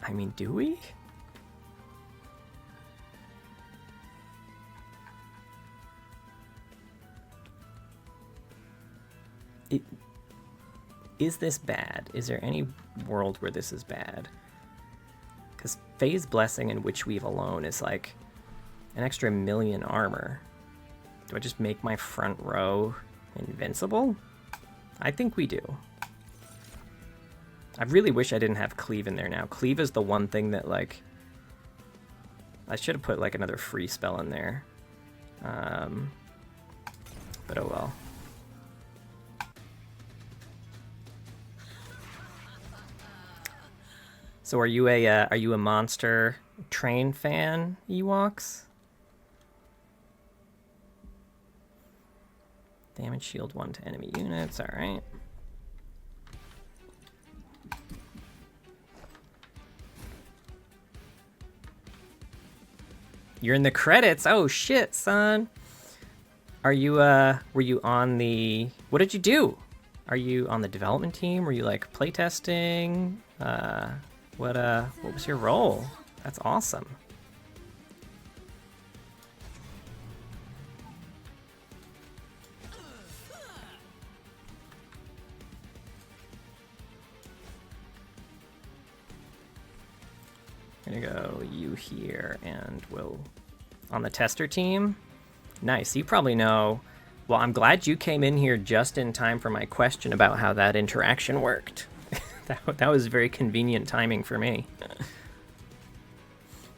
I mean, do we? Is this bad? Is there any world where this is bad? Because Phase Blessing and Witch Weave alone is like an extra 1,000,000 armor. Do I just make my front row invincible? I think we do. I really wish I didn't have Cleave in there now. Cleave is the one thing that, like, I should have put like another free spell in there. But oh well. So are you a monster train fan, Ewoks? Damage shield 1 to enemy units, alright. You're in the credits? Oh shit, son. Are you, were you on the, what did you do? Are you on the development team? Were you like playtesting? What was your role? That's awesome. Gonna go you here, and we'll on the tester team. Nice. You probably know. Well, I'm glad you came in here just in time for my question about how that interaction worked. That was very convenient timing for me.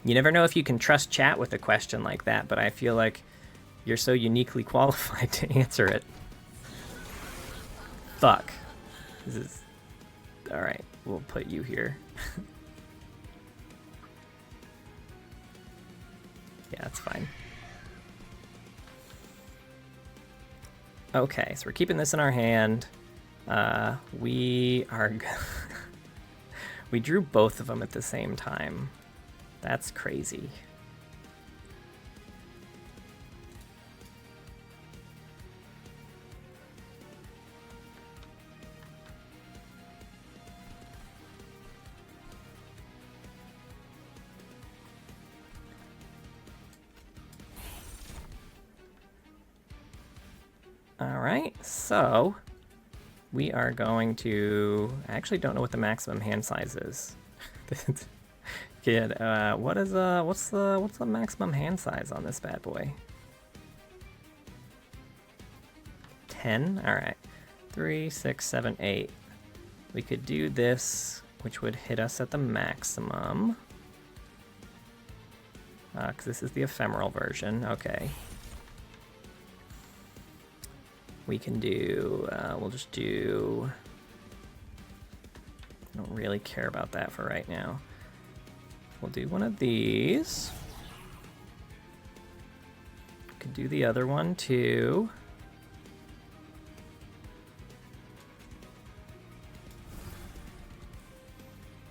You never know if you can trust chat with a question like that, but I feel like you're so uniquely qualified to answer it. Fuck. This is... Alright, we'll put you here. Yeah, that's fine. Okay, so we're keeping this in our hand. We are... We drew both of them at the same time. That's crazy. Alright, so we are going to... I actually don't know what the maximum hand size is. Kid, what's the maximum hand size on this bad boy? 10? Alright. 3, 6, 7, 8. We could do this, which would hit us at the maximum. Because this is the ephemeral version. Okay. We can do, we'll just do... I don't really care about that for right now. We'll do one of these. Could do the other one too.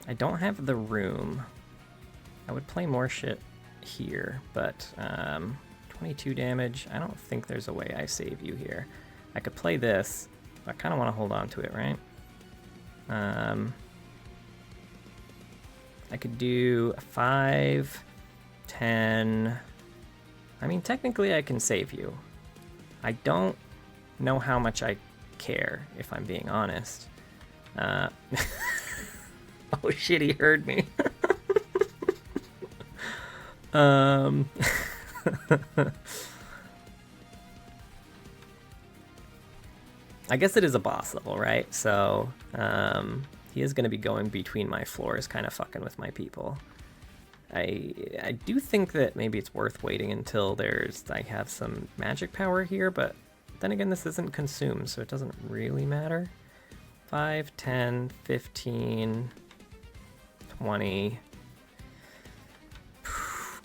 I don't have the room. I would play more shit here, but 22 damage. I don't think there's a way I save you here. I could play this, but I kind of want to hold on to it, right? I could do 5, 10. I mean, technically I can save you. I don't know how much I care, if I'm being honest. Oh shit, he heard me. I guess it is a boss level, right? So, he is going to be going between my floors, kind of fucking with my people. I do think that maybe it's worth waiting until I have some magic power here, but then again, this isn't consumed, so it doesn't really matter. 5, 10, 15, 20.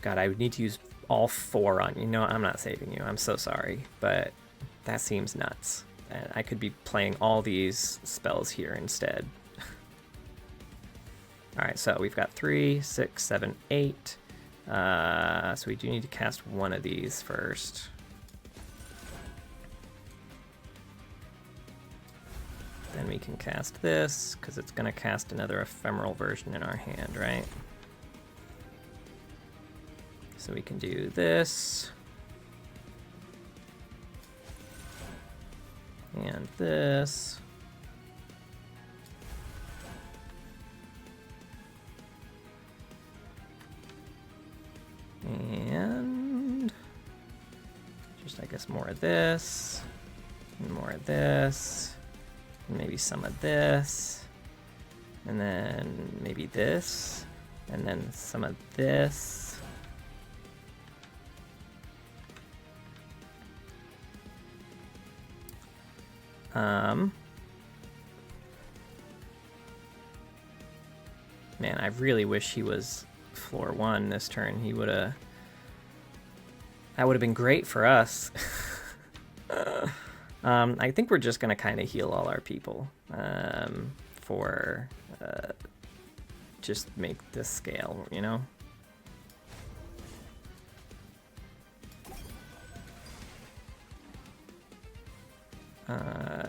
God, I would need to use all 4 on you. No, I'm not saving you. I'm so sorry, but that seems nuts. And I could be playing all these spells here instead. All right, so we've got 3, 6, 7, 8. So we do need to cast one of these first. Then we can cast this, because it's going to cast another ephemeral version in our hand, right? So we can do this. And this. And just, I guess, more of this. And more of this. And maybe some of this. And then maybe this. And then some of this. Man, I really wish he was floor 1 this turn. He would have... That would have been great for us. I think we're just going to kind of heal all our people for just make this scale, you know?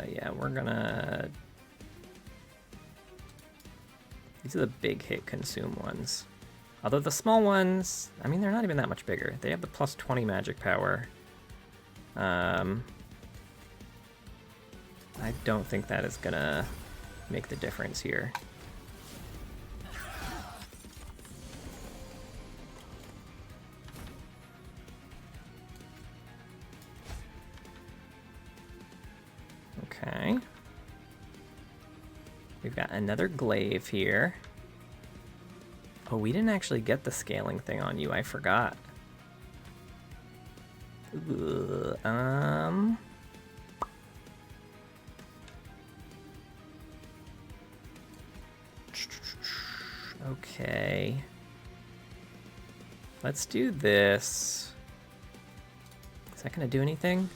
Yeah, we're gonna... These are the big hit consume ones. Although the small ones, I mean, they're not even that much bigger. They have the plus 20 magic power. I don't think that is gonna make the difference here. Okay. We've got another glaive here. Oh, we didn't actually get the scaling thing on you. I forgot. Okay. Let's do this. Is that gonna do anything?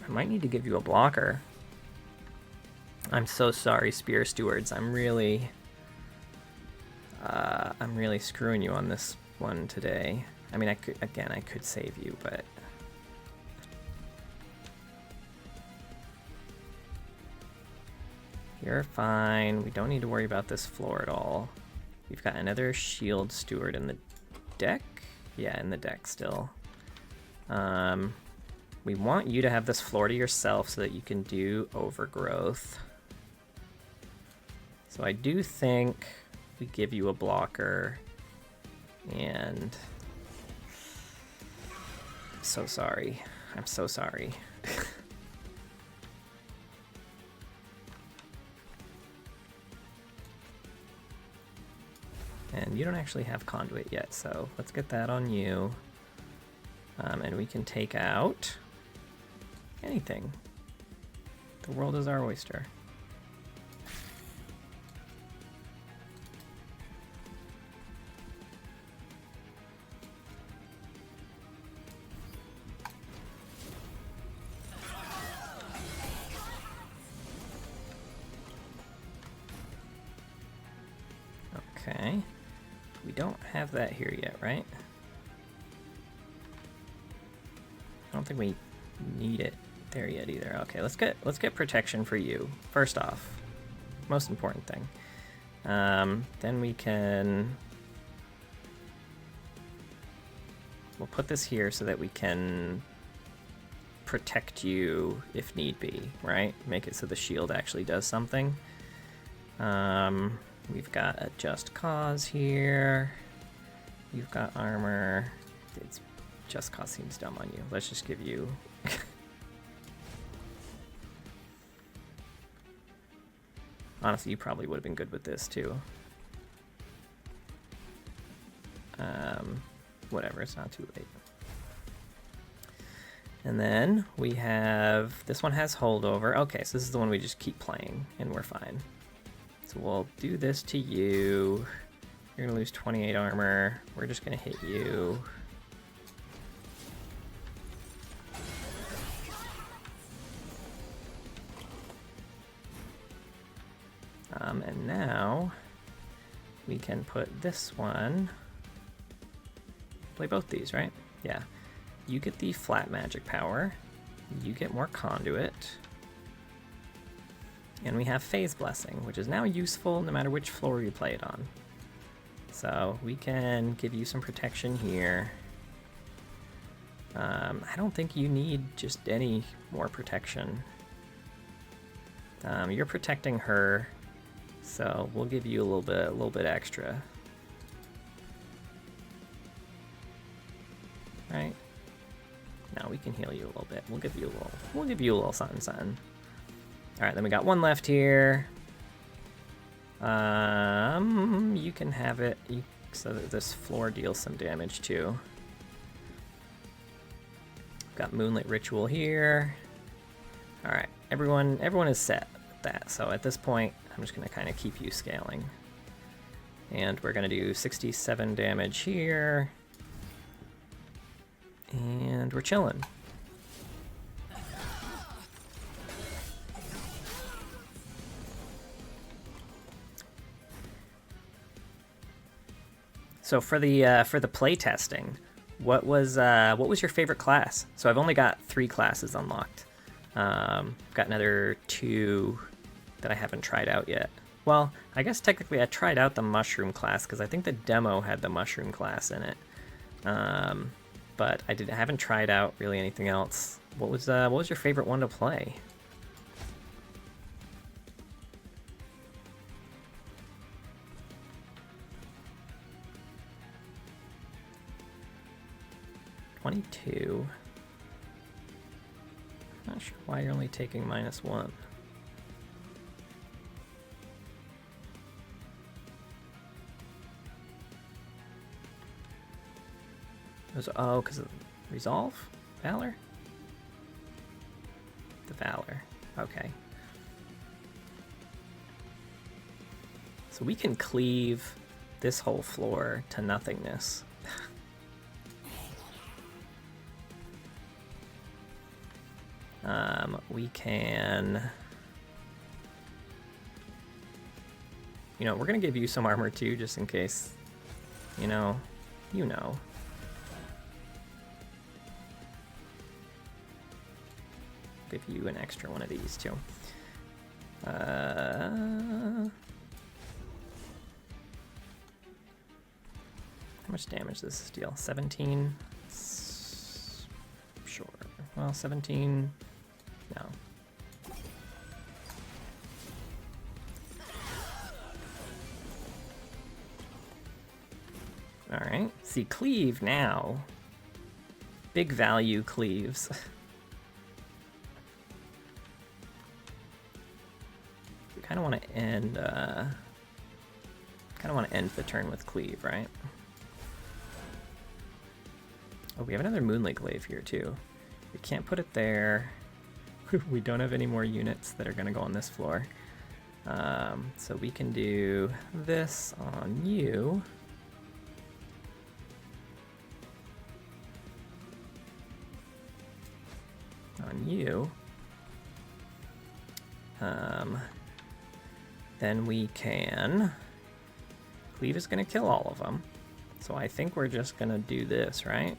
I might need to give you a blocker. I'm so sorry, Spear Stewards. I'm really screwing you on this one today. I mean, I could save you, but you're fine. We don't need to worry about this floor at all. We've got another Shield Steward in the deck. Yeah, in the deck still. We want you to have this floor to yourself so that you can do Overgrowth. So I do think we give you a blocker, and I'm so sorry. I'm so sorry. And you don't actually have Conduit yet, so let's get that on you. And we can take out anything. The world is our oyster. Okay. We don't have that here yet, right? I don't think we need it there yet either. Okay, let's get protection for you first off. Most important thing. Then we'll put this here so that we can protect you if need be, right? Make it so the shield actually does something. We've got a Just Cause here. You've got armor. It's Just Cause seems dumb on you. Let's just give you... Honestly, you probably would have been good with this too. Whatever, it's not too late. And then we have... This one has holdover. Okay, so this is the one we just keep playing, and we're fine. So we'll do this to you. You're gonna lose 28 armor. We're just gonna hit you. And now we can put this one. Play both these, right? Yeah. You get the flat magic power. You get more Conduit. And we have Phase Blessing, which is now useful no matter which floor you play it on. So we can give you some protection here. I don't think you need just any more protection. You're protecting her, so we'll give you a little bit extra. Right? Now we can heal you a little bit. We'll give you a little something, something. All right, then we got one left here. You can have it so that this floor deals some damage too. Got Moonlit Ritual here. All right, everyone is set with that. So at this point, I'm just gonna kind of keep you scaling. And we're gonna do 67 damage here. And we're chilling. So for the play testing, what was your favorite class? So I've only got 3 classes unlocked. Got another 2 that I haven't tried out yet. Well, I guess technically I tried out the mushroom class because I think the demo had the mushroom class in it. But I haven't tried out really anything else. What was your favorite one to play? -22. Not sure why you're only taking -1. Oh, because of Resolve? Valor? The Valor. Okay. So we can cleave this whole floor to nothingness. We can... You know, we're going to give you some armor too, just in case, you know. Give you an extra one of these too. How much damage does this deal? 17? Sure. Well, 17... No. Alright. See, cleave now. Big value cleaves. We kind of want to end... the turn with cleave, right? Oh, we have another Moonlit Glaive here, too. We can't put it there. We don't have any more units that are going to go on this floor. So we can do this on you. On you. Then we can... Cleave is going to kill all of them. So I think we're just going to do this, right?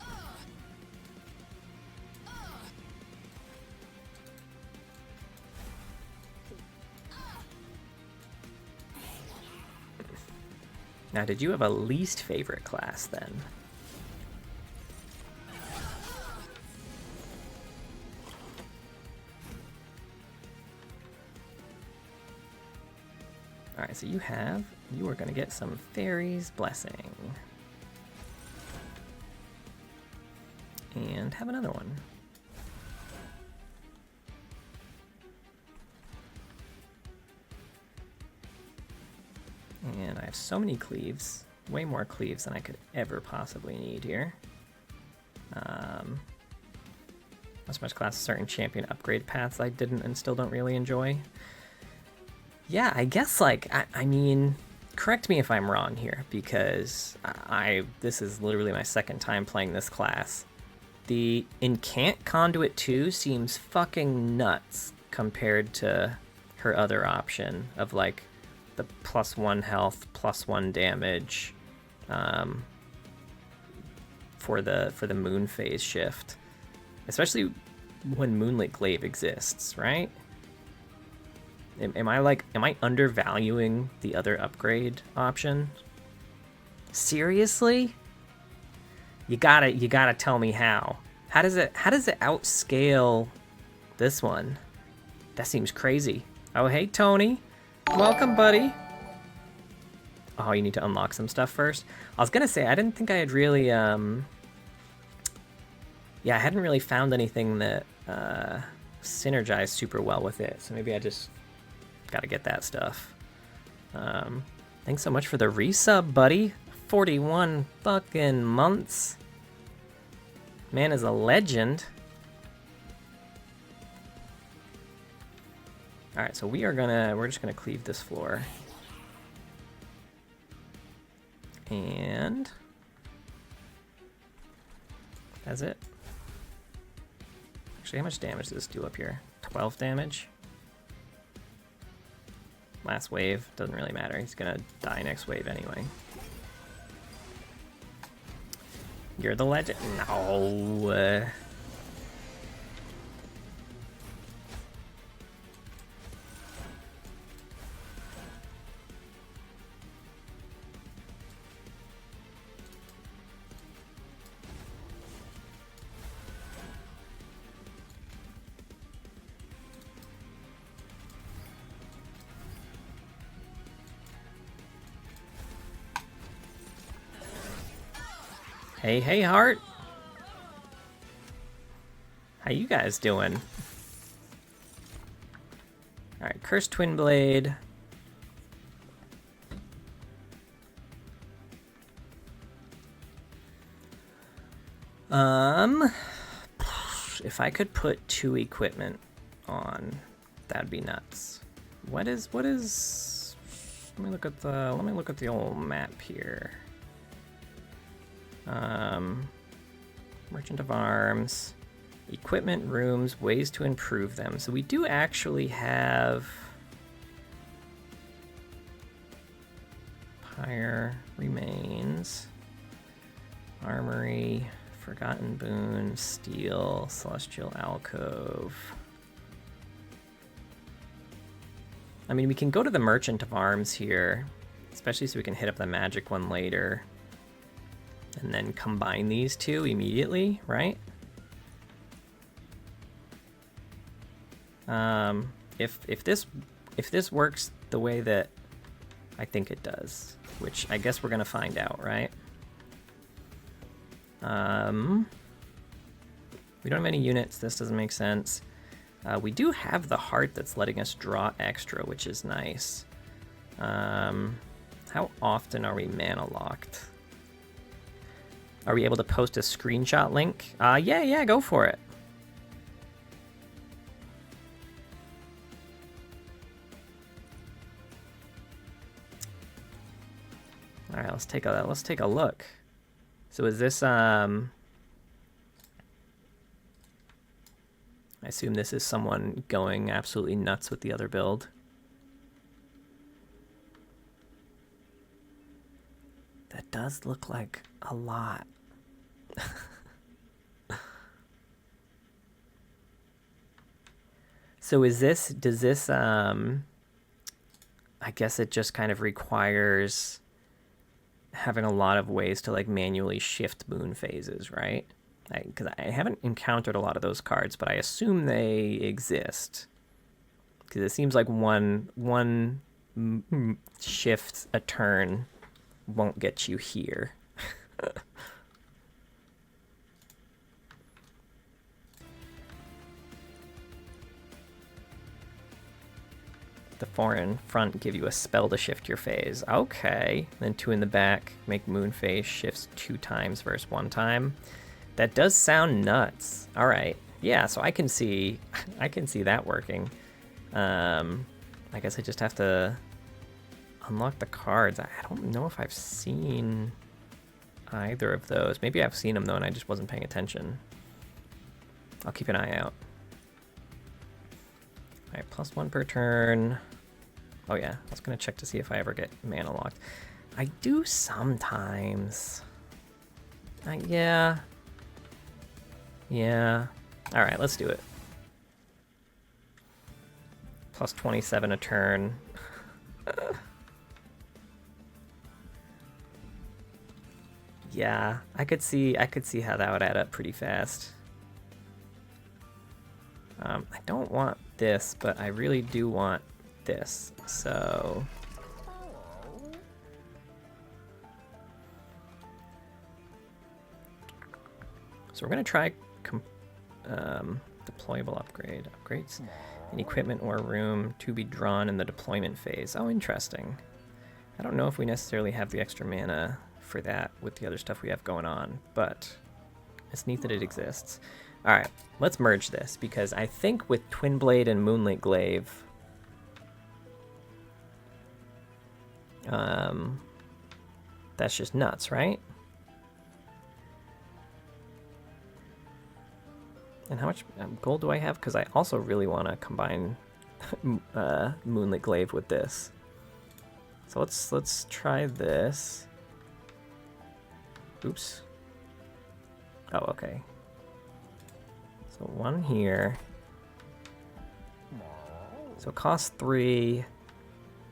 Now, did you have a least favorite class then? Alright, so you are going to get some Fairy's Blessing. And have another one. And I have so many cleaves, way more cleaves than I could ever possibly need here. Not so much classes certain champion upgrade paths I didn't and still don't really enjoy. Yeah, I guess, like, I mean, correct me if I'm wrong here, because this is literally my second time playing this class. The Incant Conduit 2 seems fucking nuts compared to her other option of like the +1 health, +1 damage for the moon phase shift. Especially when Moonlit Glaive exists, right? Am I undervaluing the other upgrade option? Seriously? You gotta tell me how. How does it outscale this one? That seems crazy. Oh, hey Tony. Welcome, buddy. Oh, you need to unlock some stuff first. I was gonna say I didn't think I had really yeah, I hadn't really found anything that synergized super well with it. So maybe I just gotta get that stuff. Thanks so much for the resub, buddy. 41 fucking months. Man is a legend. All right, so we're just gonna cleave this floor. And that's it. Actually, how much damage does this do up here? 12 damage? Last wave, doesn't really matter. He's gonna die next wave anyway. You're the legend. No. Hey, Heart. How you guys doing? All right, Cursed Twin Blade. If I could put 2 equipment on, that'd be nuts. What is? Let me look at the old map here. Merchant of Arms, equipment rooms, ways to improve them. So we do actually have Pyre Remains, Armory, Forgotten Boon, Steel, Celestial Alcove. I mean, we can go to the Merchant of Arms here, especially so we can hit up the magic one later. And then combine these two immediately, right? If this works the way that I think it does, which I guess we're gonna find out, right? We don't have any units. This doesn't make sense. We do have the heart that's letting us draw extra, which is nice. How often are we mana locked? Are we able to post a screenshot link? Yeah, go for it. All right, let's take a look. So is this I assume this is someone going absolutely nuts with the other build. That does look like a lot. So does this I guess it just kind of requires having a lot of ways to like manually shift moon phases, right? Because I haven't encountered a lot of those cards, but I assume they exist. Because it seems like one shift a turn won't get you here. The 4 in front give you a spell to shift your phase. Okay. Then 2 in the back make moon phase shifts 2 times versus 1 time. That does sound nuts. All right. Yeah, so I can see that working. I guess I just have to unlock the cards. I don't know if I've seen either of those. Maybe I've seen them though and I just wasn't paying attention. I'll keep an eye out. Alright, +1 per turn. Oh yeah, I was gonna check to see if I ever get mana locked. I do sometimes. Yeah. Yeah. Alright, let's do it. +27 a turn. Yeah, I could see how that would add up pretty fast. I don't want this, but I really do want this, so... So we're going to try deployable upgrades. An equipment or room to be drawn in the deployment phase. Oh, interesting. I don't know if we necessarily have the extra mana for that with the other stuff we have going on, but it's neat that it exists. Alright, let's merge this, because I think with Twin Blade and Moonlit Glaive, that's just nuts, right? And how much gold do I have? Because I also really want to combine Moonlit Glaive with this. So let's try this. Oops. Oh, okay. So one here. So cost 3,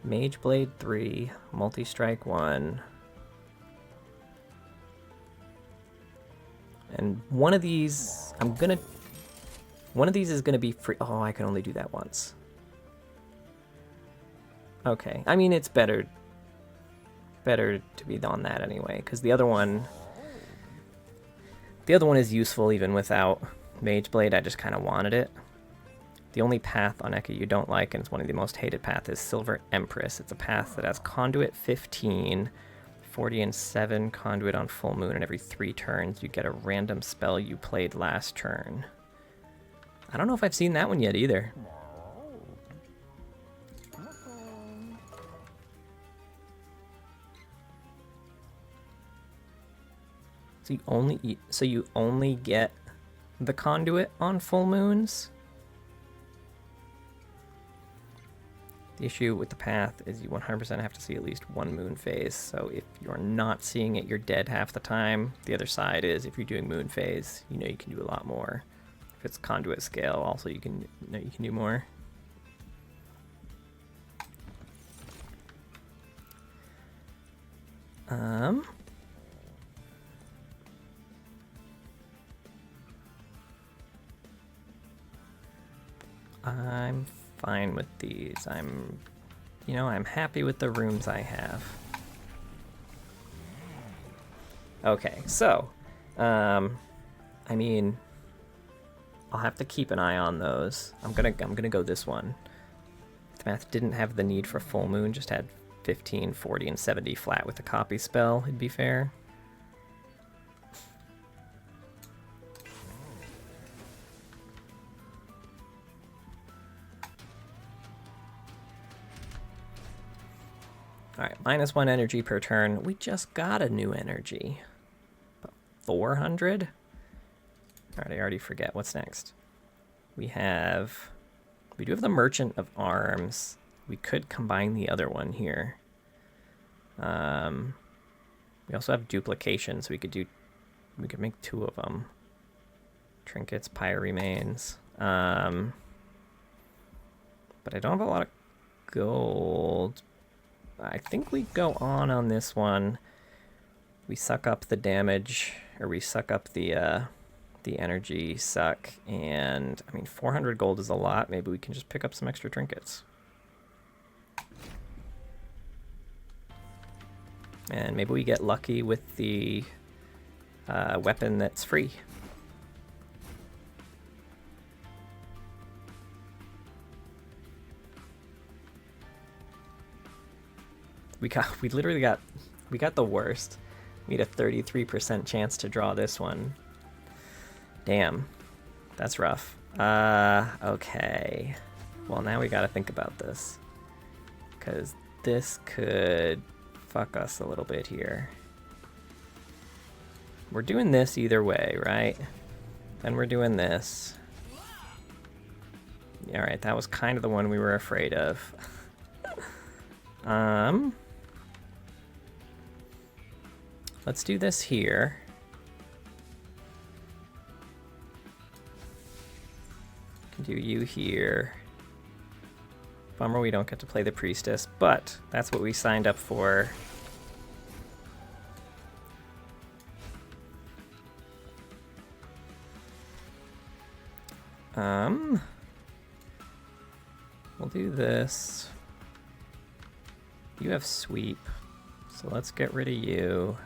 Mage Blade 3, Multi-Strike 1. And one of these, one of these is gonna be free. Oh, I can only do that once. Okay, I mean, it's better to be on that anyway, because the other one is useful even without Mage Blade. I just kind of wanted it. The only path on Eka you don't like, and it's one of the most hated paths, is Silver Empress. It's a path that has Conduit 15, 40 and 7 Conduit on full moon, and every 3 turns you get a random spell you played last turn. I don't know if I've seen that one yet either. So you only get the Conduit on full moons? The issue with the path is you 100% have to see at least one moon phase. So if you're not seeing it, you're dead half the time. The other side is if you're doing moon phase, you know you can do a lot more. If it's Conduit scale, also you can do more. I'm fine with these. I'm happy with the rooms I have. Okay, so, I mean, I'll have to keep an eye on those. I'm gonna go this one. The math didn't have the need for full moon, just had 15, 40, and 70 flat with the copy spell. It'd be fair. Alright, -1 energy per turn. We just got a new energy. 400? Alright, I already forget. What's next? We do have the Merchant of Arms. We could combine the other one here. We also have duplication, so we could make 2 of them. Trinkets, Pyre Remains. But I don't have a lot of gold. I think we go on this one. We suck up the damage, or we suck up the energy suck, and I mean 400 gold is a lot. Maybe we can just pick up some extra trinkets. And maybe we get lucky with the weapon that's free. We got the worst. We had a 33% chance to draw this one. Damn, that's rough. Okay. Well, now we gotta think about this, because this could fuck us a little bit here. We're doing this either way, right? Then we're doing this. Alright, that was kind of the one we were afraid of. Let's do this here. Can do you here. Bummer we don't get to play the priestess, but that's what we signed up for. We'll do this. You have sweep, so let's get rid of you.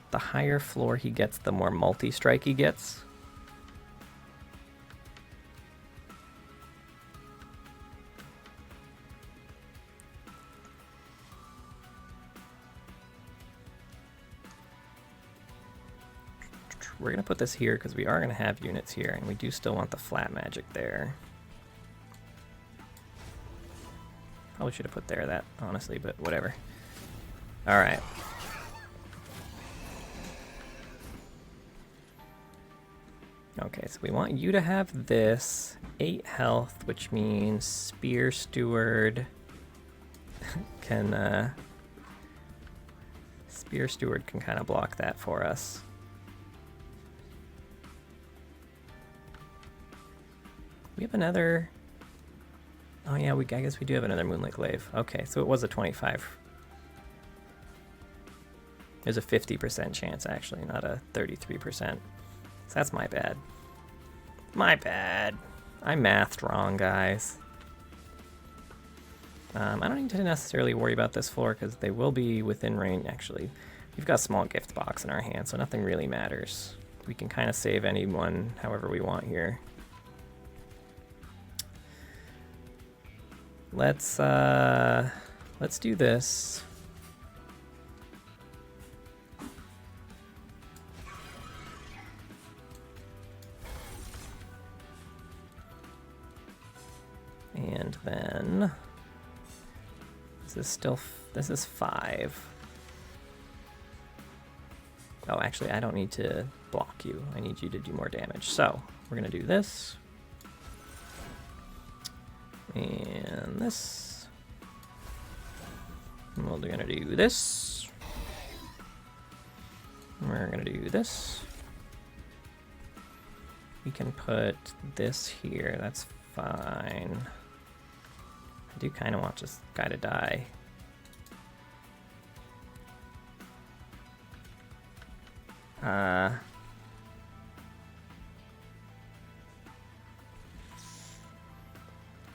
The higher floor he gets, the more multi-strike he gets. We're going to put this here because we are going to have units here, and we do still want the flat magic there. Probably should have put that, honestly, but whatever. Alright. Okay, so we want you to have this 8 health, which means Spear Steward can Spear Steward can kind of block that for us. We have another. Oh yeah, I guess we do have another Moonlit Glaive. Okay, so it was a 25. There's a 50% chance actually, not a 33%. So that's my bad. My bad. I mathed wrong, guys. I don't need to necessarily worry about this floor because they will be within range. Actually, we've got a small gift box in our hand, so nothing really matters. We can kind of save anyone however we want here. Let's do this. And then this is 5. Oh, actually, I don't need to block you. I need you to do more damage. So we're gonna do this. And this. And we're gonna do this. We're gonna do this. We can put this here, that's fine. I do kind of want this guy to die.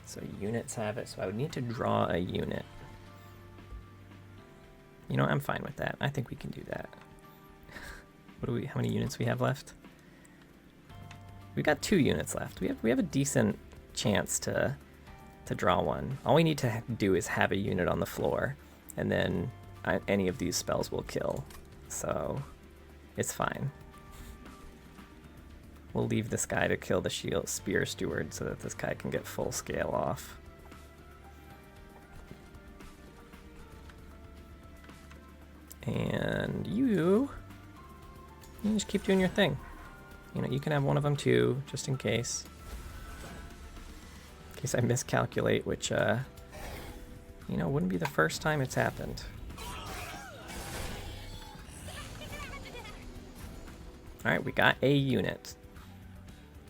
So units have it, so I would need to draw a unit. You know, I'm fine with that. I think we can do that. How many units we have left? We've got 2 units left. We have a decent chance to draw one. All we need to do is have a unit on the floor, and then any of these spells will kill. So it's fine. We'll leave this guy to kill the Spear Steward so that this guy can get full scale off. And you just keep doing your thing. You know, you can have one of them too, just in case. In case I miscalculate, which, you know, wouldn't be the first time it's happened. Alright, we got a unit.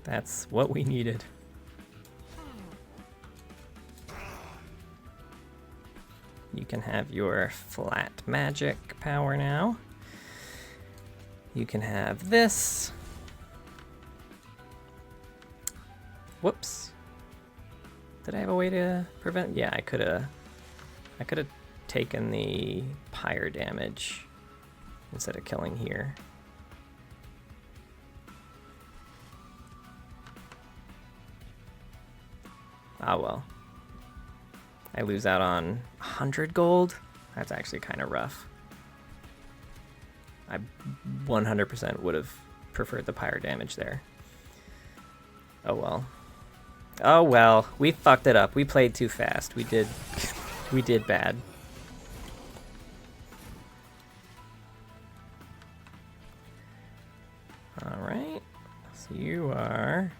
That's what we needed. You can have your flat magic power now. You can have this. Whoops. Did I have a way to prevent? Yeah, I could have taken the pyre damage instead of killing here. Ah, well. I lose out on 100 gold? That's actually kind of rough. I 100% would have preferred the pyre damage there. Oh well. Oh well, we fucked it up. We played too fast. We did we did bad. Alright. So you are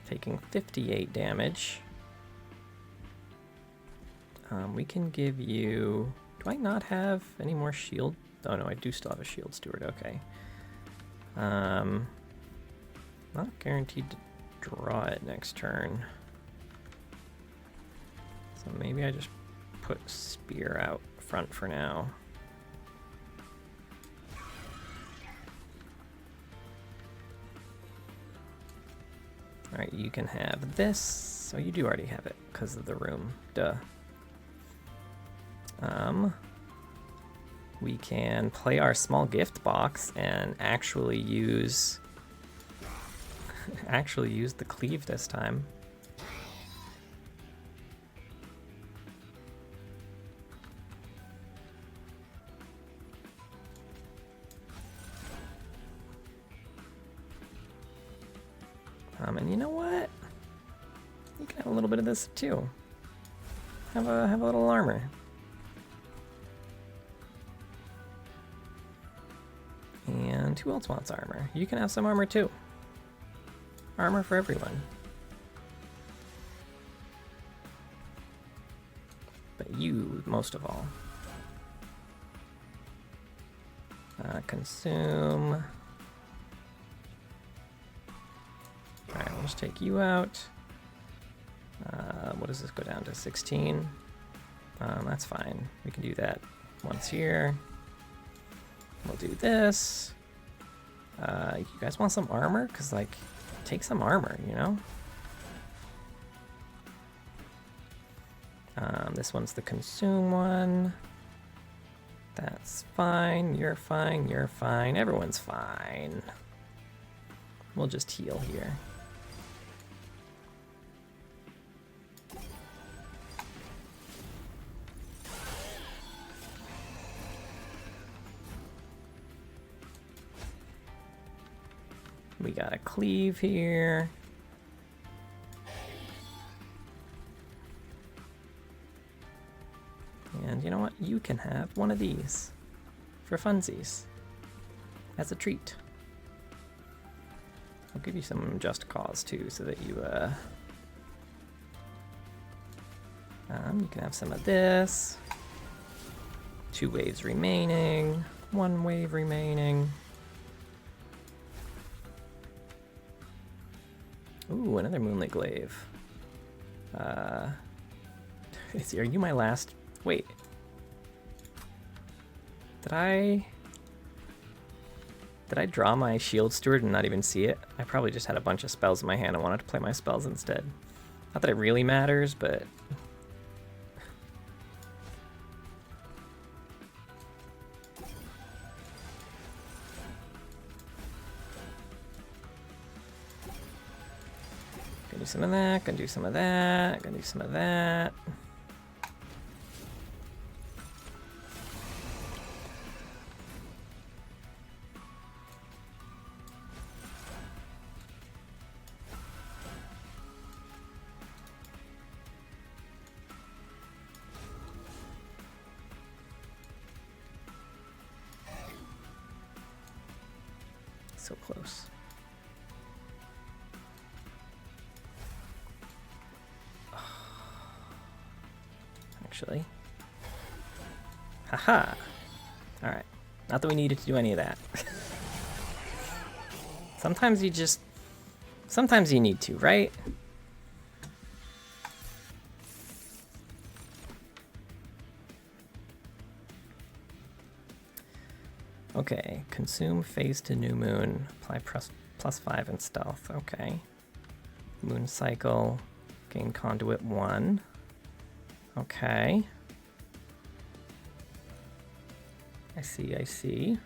taking 58 damage. We can give you... Do I not have any more shield? Oh no, I do still have a shield steward, okay. Not guaranteed to draw it next turn. So maybe I just put spear out front for now. Alright, you can have this. Oh, you do already have it because of the room. Duh. We can play our small gift box and actually use the cleave this time. And you know what? You can have a little bit of this too. Have a little armor. And who else wants armor? You can have some armor too. Armor for everyone. But you, most of all. Consume. Alright, we'll just take you out. What does this go down to? 16? That's fine. We can do that once here. We'll do this. You guys want some armor? Because, like, take some armor, you know? This one's the consume one. That's fine. You're fine. You're fine. Everyone's fine. We'll just heal here. We got a cleave here. And you know what? You can have one of these for funsies as a treat. I'll give you some just cause too, so that you can have some of this. 2 waves remaining. 1 wave remaining. Ooh, another Moonlit Glaive. Are you my last... Wait. Did I draw my Shield Steward and not even see it? I probably just had a bunch of spells in my hand and wanted to play my spells instead. Not that it really matters, but... Gonna do some of that, gonna do some of that, gonna do some of that. So close. Actually. Haha. Alright. Not that we needed to do any of that. Sometimes you need to, right? Okay, consume phase to new moon, apply +5 in stealth, okay. Moon cycle, gain conduit 1. Okay. I see.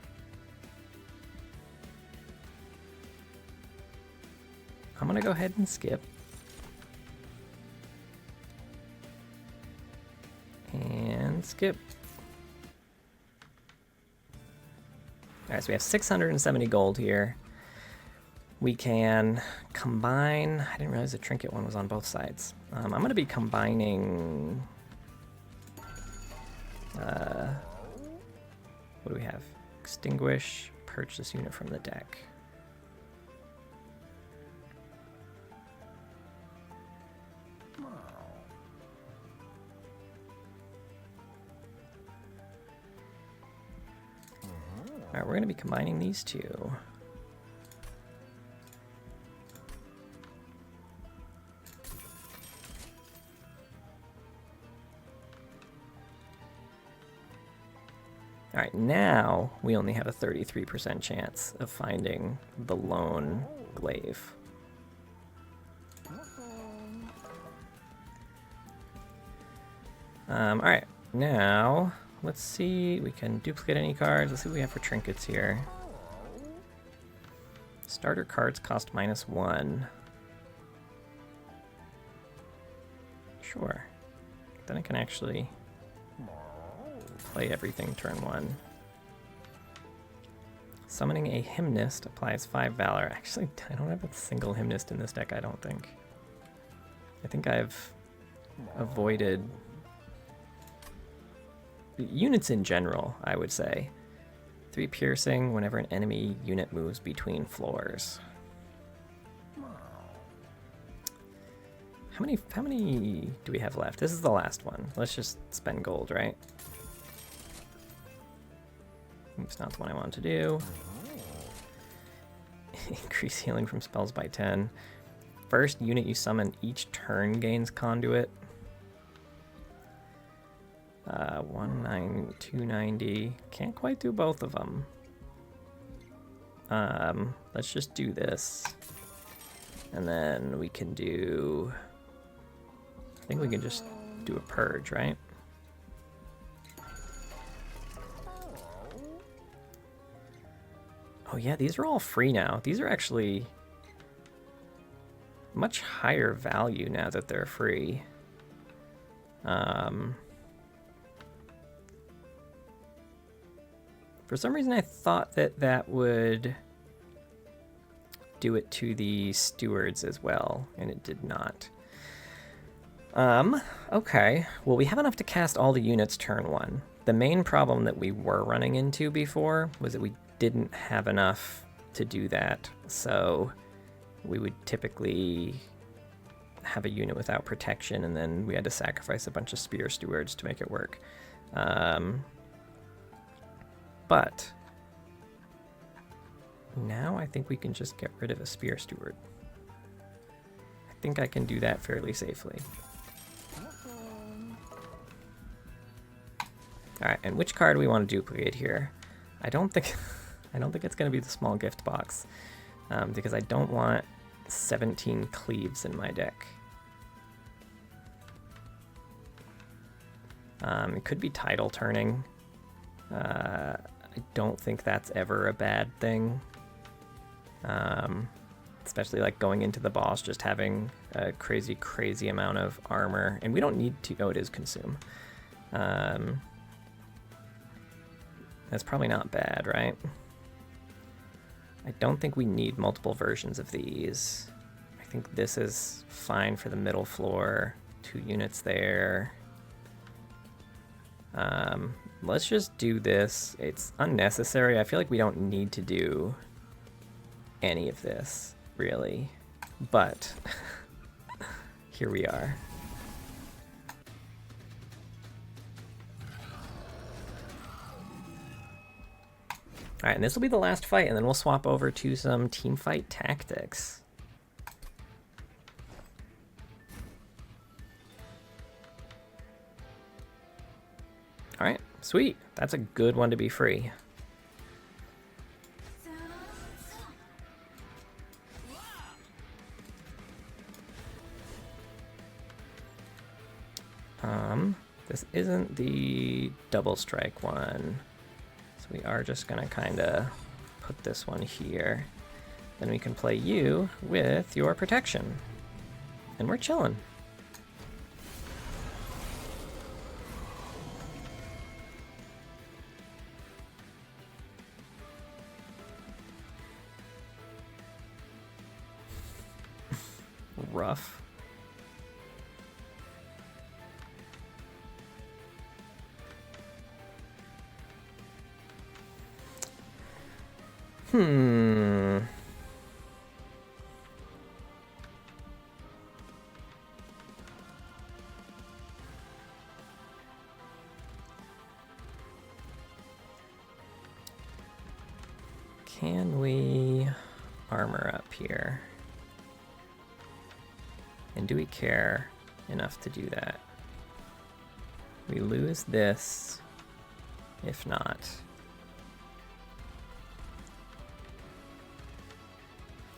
I'm gonna go ahead and skip. And skip. Alright, so we have 670 gold here. we can combine. I didn't realize the trinket one was on both sides. I'm going to be combining. What do we have? Extinguish, purge this unit from the deck. Alright, we're going to be combining these two. Alright, now we only have a 33% chance of finding the lone glaive. Alright, now let's see, we can duplicate any cards. Let's see what we have for trinkets here. Starter cards cost -1. Sure. Then I can actually play everything turn 1. Summoning a Hymnist applies 5 Valor. Actually, I don't have a single Hymnist in this deck, I don't think. I think I've avoided units in general, I would say. 3 piercing whenever an enemy unit moves between floors. How many do we have left? This is the last one. Let's just spend gold, right? It's not the one I wanted to do. Increase healing from spells by 10. First unit you summon each turn gains Conduit. 190, 290. Can't quite do both of them. Let's just do this. And then we can do... I think we can just do a purge, right? Oh yeah, these are all free now. These are actually much higher value now that they're free. For some reason I thought that that would do it to the stewards as well, and it did not. Okay. Well, we have enough to cast all the units turn 1. The main problem that we were running into before was that we didn't have enough to do that, so we would typically have a unit without protection, and then we had to sacrifice a bunch of spear stewards to make it work. But now I think we can just get rid of a spear steward. I think I can do that fairly safely. Alright, and which card do we want to duplicate here? I don't think it's going to be the small gift box, because I don't want 17 cleaves in my deck. It could be tidal turning. I don't think that's ever a bad thing. Especially like going into the boss, just having a crazy amount of armor. And we don't need to... Oh, it is consume. That's probably not bad, right? I don't think we need multiple versions of these. I think this is fine for the middle floor. 2 units there. Let's just do this. It's unnecessary. I feel like we don't need to do any of this, really. But here we are. Alright, and this will be the last fight, and then we'll swap over to some team fight tactics. Alright, sweet. That's a good one to be free. This isn't the double strike one. So we are just gonna kinda put this one here. Then we can play you with your protection. And we're chilling. rough. Can we armor up here? And do we care enough to do that? We lose this if not.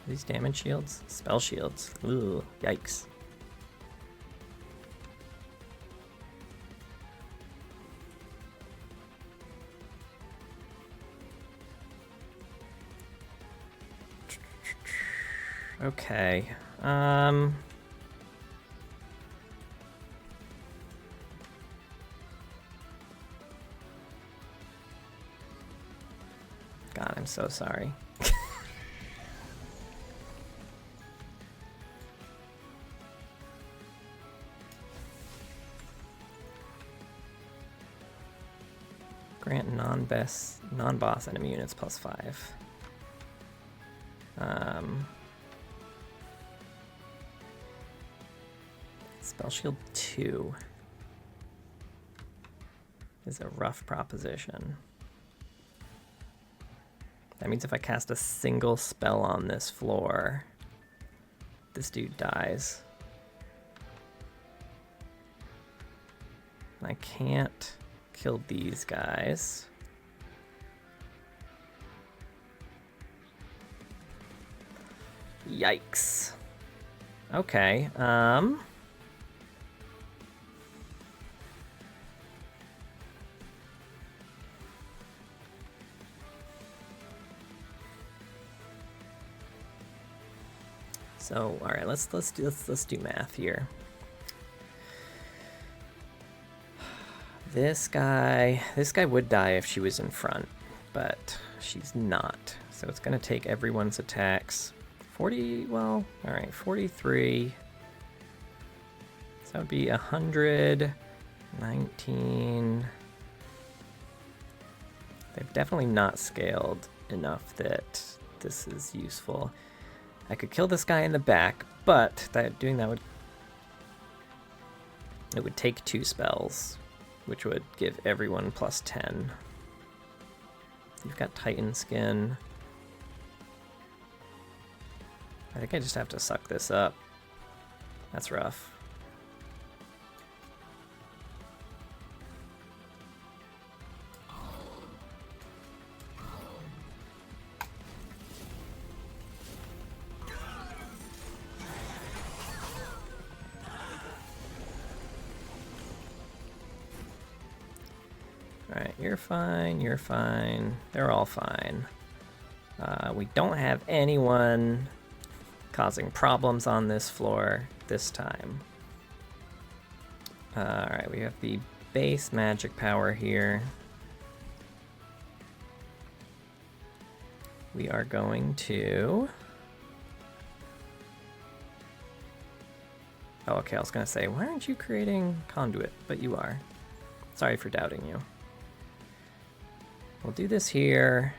Are these damage shields? Spell shields. Ooh, yikes. Okay. God, I'm so sorry. Grant non-boss enemy units +5. Spell Shield 2 is a rough proposition. That means if I cast a single spell on this floor, this dude dies. I can't kill these guys. Yikes. Okay, so all right, let's do math here. This guy would die if she was in front, but she's not. So it's gonna take everyone's attacks. 40, well, all right, 43. So that would be 119. They've definitely not scaled enough that this is useful. I could kill this guy in the back, but doing that would take 2 spells, which would give everyone +10. You've got Titan Skin. I think I just have to suck this up. That's rough. Alright, you're fine, you're fine. They're all fine. We don't have anyone causing problems on this floor this time. Alright, we have the base magic power here. We are going to... Oh, okay, I was gonna say, why aren't you creating Conduit? But you are. Sorry for doubting you. We'll do this here.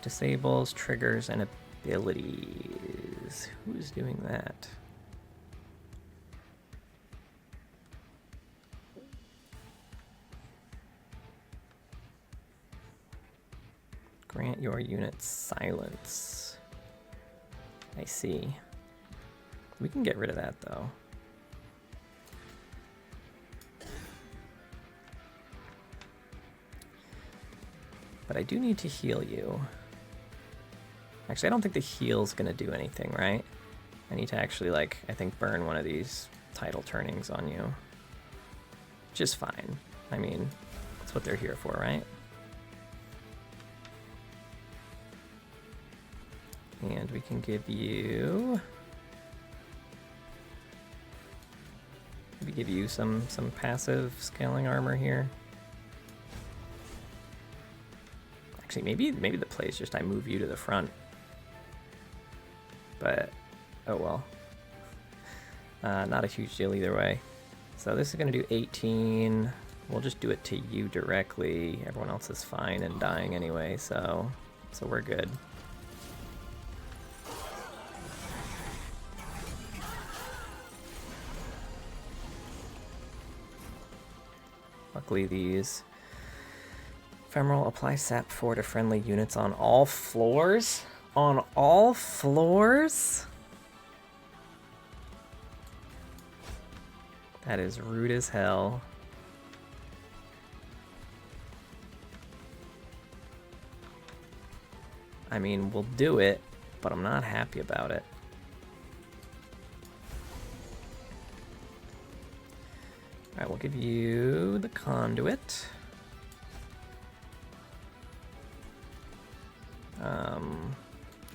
Disables, triggers, and abilities. Who's doing that? Grant your unit silence. I see. We can get rid of that though. But I do need to heal you. Actually, I don't think the heal's gonna do anything, right? I need to actually, like, I think burn one of these tidal turnings on you. Which is fine. I mean, that's what they're here for, right? And we can give you... maybe give you some passive scaling armor here. Actually, maybe the play is just I move you to the front. But oh well. Not a huge deal either way. So this is going to do 18. We'll just do it to you directly. Everyone else is fine and dying anyway, so we're good. Luckily these ephemeral apply sap 4 to friendly units on all floors? On all floors? That is rude as hell. I mean, we'll do it, but I'm not happy about it. Alright, we'll give you the Conduit.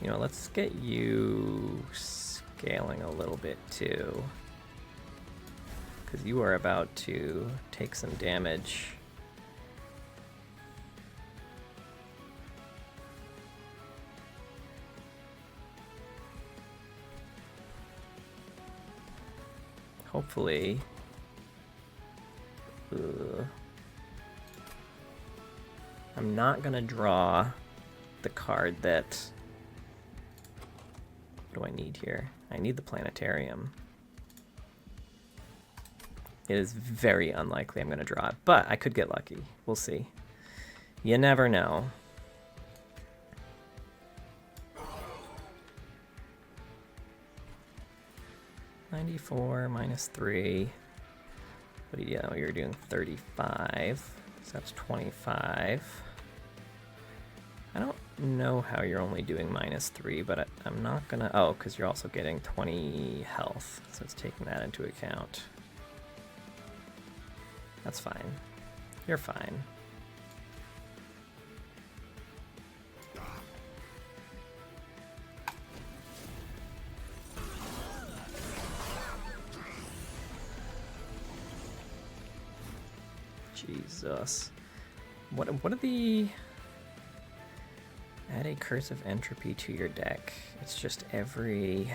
You know, let's get you scaling a little bit too. Because you are about to take some damage. Hopefully. I'm not gonna draw the card that... What do I need here? I need the planetarium. It is very unlikely I'm gonna draw it, but I could get lucky. We'll see. You never know. -94 -3. What do you know? You're doing 35. So that's 25. I don't know how you're only doing -3, but I'm not gonna... Oh, because you're also getting 20 health. So it's taking that into account. That's fine. You're fine. Jesus. What are the... Add a curse of entropy to your deck. It's just every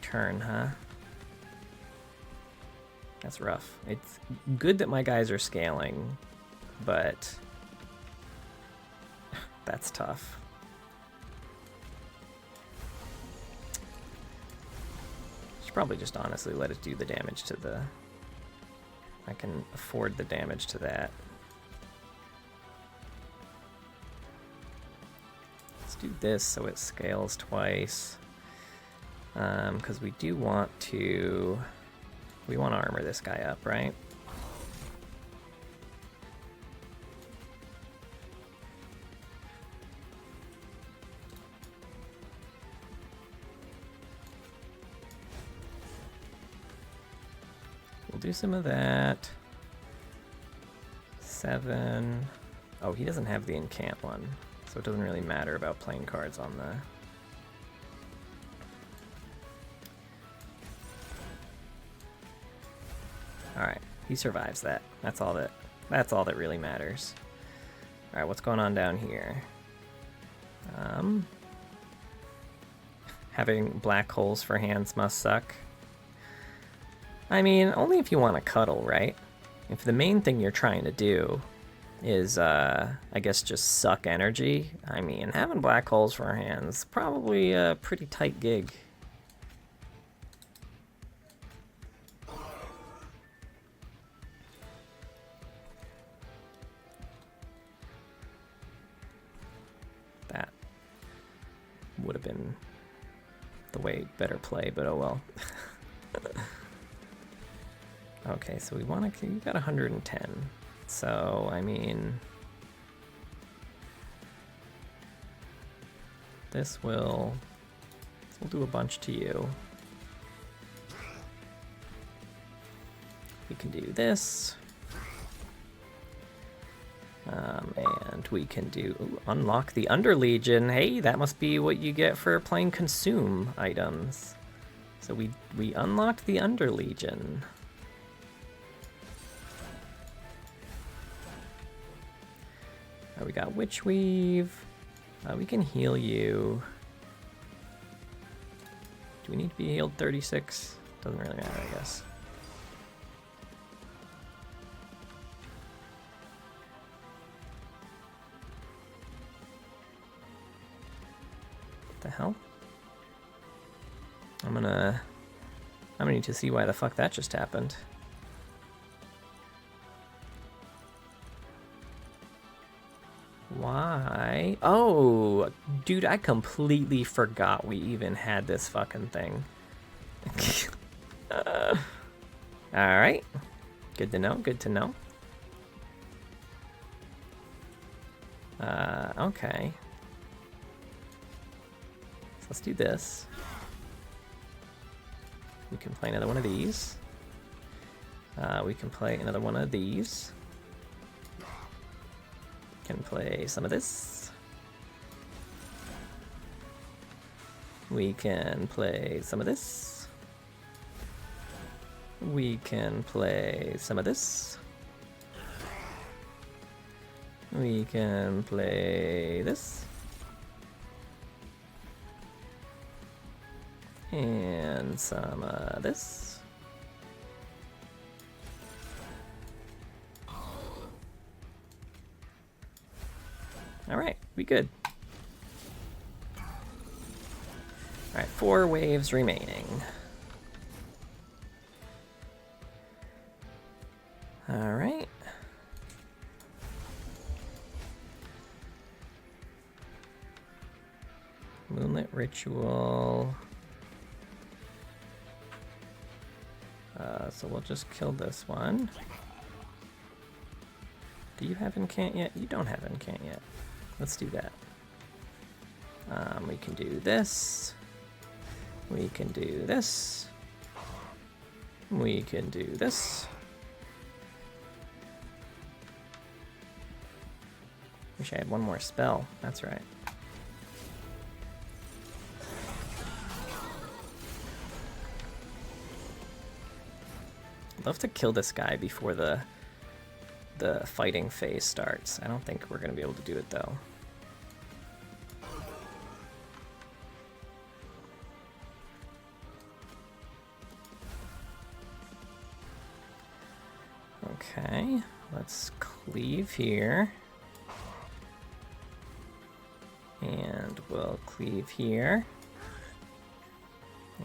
turn, huh? That's rough. It's good that my guys are scaling, but that's tough. Should probably just honestly let it do the damage to the... I can afford the damage to that. Let's do this so it scales twice. Because we do want to... We want to armor this guy up, right? We'll do some of that. 7. Oh, he doesn't have the incant one, so it doesn't really matter about playing cards on the... Alright, he survives that. That's all that really matters. Alright, what's going on down here? Having black holes for hands must suck. I mean, only if you want to cuddle, right? If the main thing you're trying to do is, I guess, just suck energy, I mean, having black holes for hands, probably a pretty tight gig. That would have been the way better play, but oh well. Okay, so we want to... You got 110. So, I mean... This will do a bunch to you. We can do this. And we can do... Ooh, unlock the Underlegion. Hey, that must be what you get for playing consume items. So we unlocked the Underlegion. We got Witch Weave. We can heal you. Do we need to be healed 36? Doesn't really matter, I guess. What the hell? I'm gonna need to see why the fuck that just happened. Why? Oh, dude, I completely forgot we even had this fucking thing. Alright. Good to know, good to know. Okay. So let's do this. We can play another one of these. We can play another one of these. Can play some of this. We can play some of this. We can play some of this. We can play this. And some of this. Alright, we good. Alright, 4 waves remaining. Alright. Moonlit Ritual. So we'll just kill this one. Do you have Incant yet? You don't have Incant yet. Let's do that. We can do this. We can do this. We can do this. Wish I had one more spell. That's right. I'd love to kill this guy before the fighting phase starts. I don't think we're going to be able to do it though. Okay, let's cleave here. And we'll cleave here.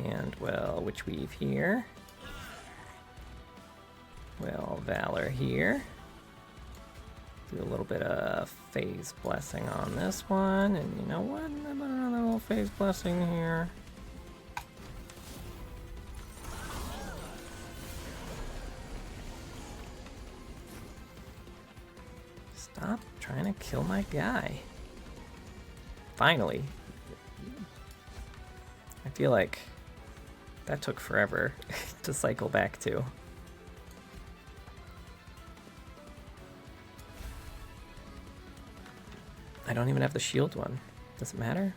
And we'll witch weave here. We'll Valor here. Do a little bit of phase blessing on this one, and you know what? How about another little phase blessing here? Stop trying to kill my guy. Finally. I feel like that took forever to cycle back to. I don't even have the shield one. Does it matter?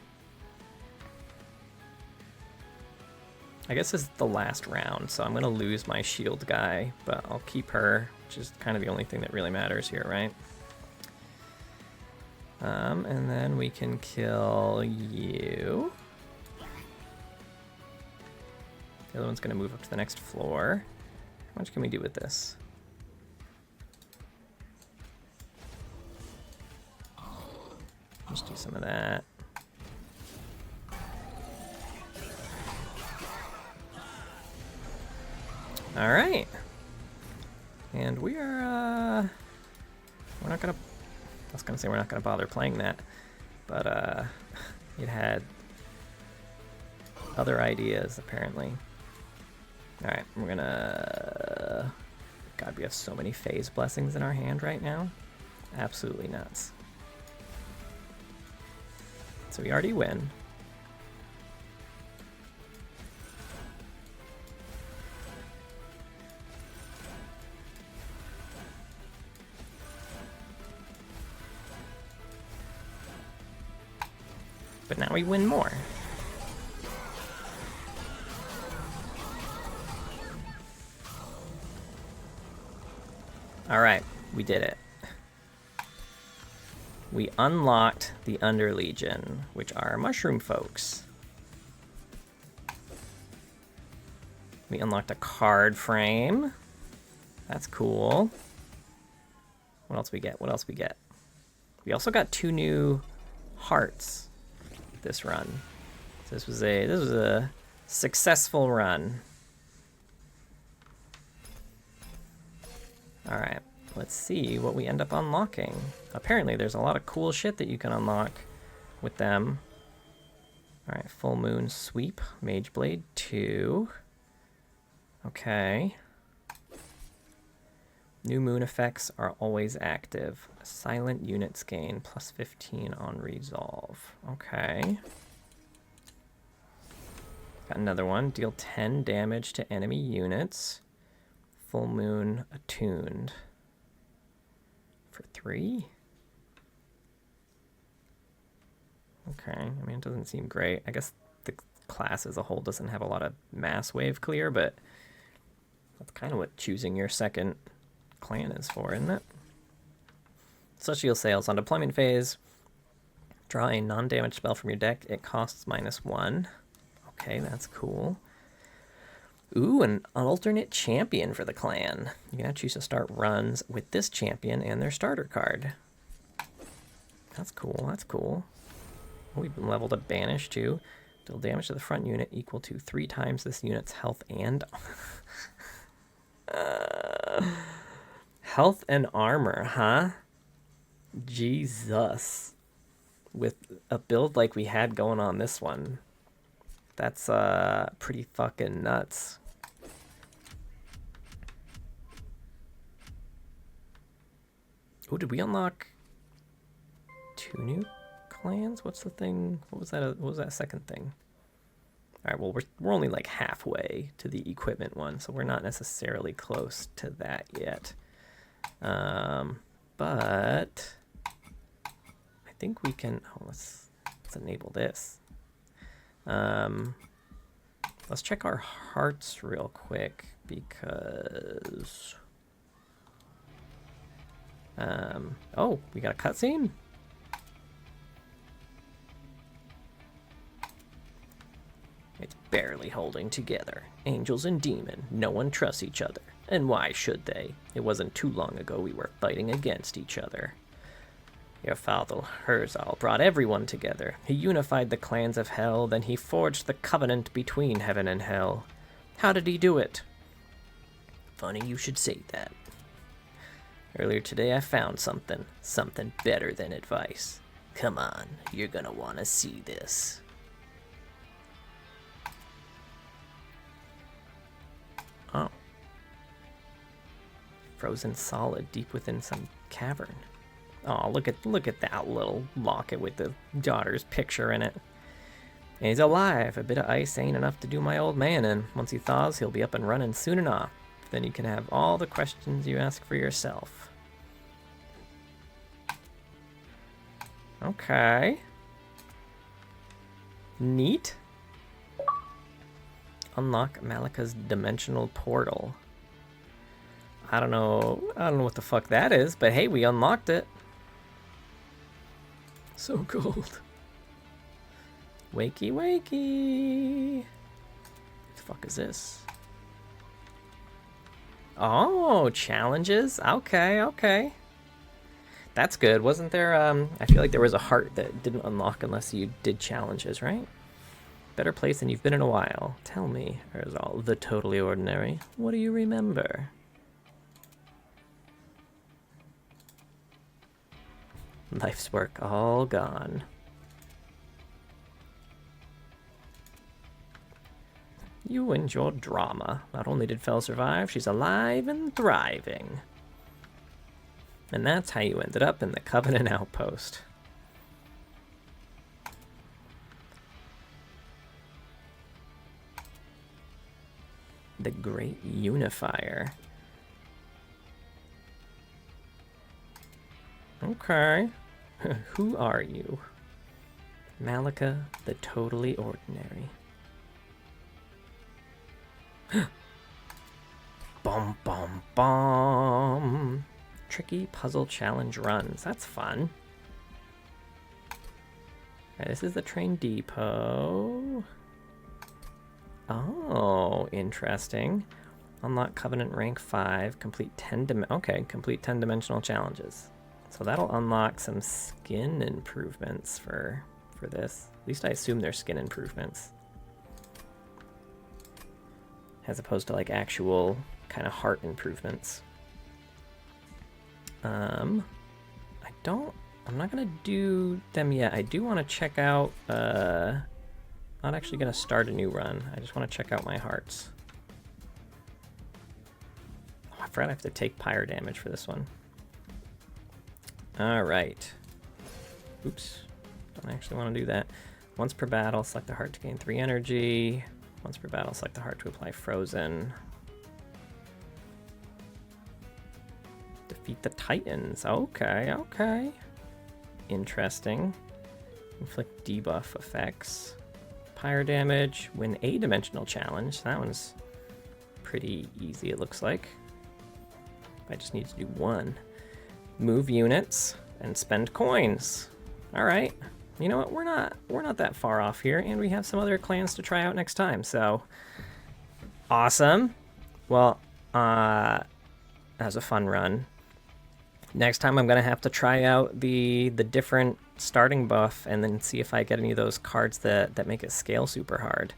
I guess this is the last round, so I'm gonna lose my shield guy, but I'll keep her, which is kind of the only thing that really matters here, right? And then we can kill you. The other one's gonna move up to the next floor. How much can we do with this? Just do some of that. All right. And we are, we're not gonna, I was gonna say we're not gonna bother playing that, but it had other ideas apparently. All right, we're gonna, God, we have so many phase blessings in our hand right now. Absolutely nuts. So we already win. But now we win more. All right, we did it. We unlocked the Underlegion, which are mushroom folks. We unlocked a card frame. That's cool. What else we get? What else we get? We also got 2 new hearts this run. So this was a successful run. All right, let's see what we end up unlocking. Apparently there's a lot of cool shit that you can unlock with them. All right, Full Moon Sweep, Mage Blade 2. Okay. New moon effects are always active. Silent units gain plus 15 on resolve. Okay. Got another one. Deal 10 damage to enemy units. Full moon attuned. For 3? Okay, I mean, it doesn't seem great. I guess the class as a whole doesn't have a lot of mass wave clear, but that's kind of what choosing your second clan is for, isn't it? Celestial Sails. On deployment phase, draw a non-damage spell from your deck. It costs -1. Okay, that's cool. Ooh, an alternate champion for the clan. You can now choose to start runs with this champion and their starter card. That's cool, that's cool. Oh, we've been leveled to Banish too. Deal damage to the front unit equal to 3 times this unit's health and... health and armor, huh? Jesus. With a build like we had going on this one. That's pretty fucking nuts. Oh, did we unlock 2 new clans? What's the thing? What was that second thing? All right, well, we're only like halfway to the equipment one, so we're not necessarily close to that yet. But I think we can. Oh, let's enable this. Let's check our hearts real quick because oh, we got a cutscene. It's barely holding together. Angels and demon, no one trusts each other. And why should they? It wasn't too long ago we were fighting against each other. Your father, Herzal, brought everyone together. He unified the clans of hell, then he forged the covenant between heaven and hell. How did he do it? Funny you should say that. Earlier today I found something better than advice. Come on, you're gonna want to see this. Oh. Frozen solid deep within some cavern. Oh, look at that little locket with the daughter's picture in it. And he's alive. A bit of ice ain't enough to do my old man in. Once he thaws, he'll be up and running soon enough. Then you can have all the questions you ask for yourself. Okay. Neat. Unlock Malika's dimensional portal. I don't know what the fuck that is, but hey, we unlocked it. So cold. Wakey, wakey. What the fuck is this? Oh, challenges? Okay, okay. That's good. Wasn't there, I feel like there was a heart that didn't unlock unless you did challenges, right? Better place than you've been in a while. Tell me, Herzal, the totally ordinary. What do you remember? Life's work all gone. You and your drama. Not only did Fel survive, she's alive and thriving. And that's how you ended up in the Covenant Outpost. The Great Unifier. Okay. Who are you? Malika, the totally ordinary. Bum bum bum. Tricky puzzle challenge runs. That's fun. Alright, this is the train depot. Oh, interesting. Unlock Covenant rank 5. Complete 10 complete 10-dimensional challenges. So that'll unlock some skin improvements for this. At least I assume they're skin improvements. As opposed to like actual kind of heart improvements. I'm not gonna do them yet. I do want to check out, not actually gonna start a new run. I just want to check out my hearts. Oh, I forgot I have to take pyre damage for this one. All right. Oops, don't actually want to do that. Once per battle, select the heart to gain 3 energy. Once per battle, select the heart to apply frozen. Defeat the Titans. Okay, okay. Interesting. Inflict debuff effects. Pyre damage. Win a dimensional challenge. That one's pretty easy, it looks like. I just need to do one. Move units and spend coins. All right. You know what? We're not that far off here, and we have some other clans to try out next time. So awesome. Well, that was a fun run. Next time I'm gonna have to try out the different starting buff and then see if I get any of those cards that make it scale super hard.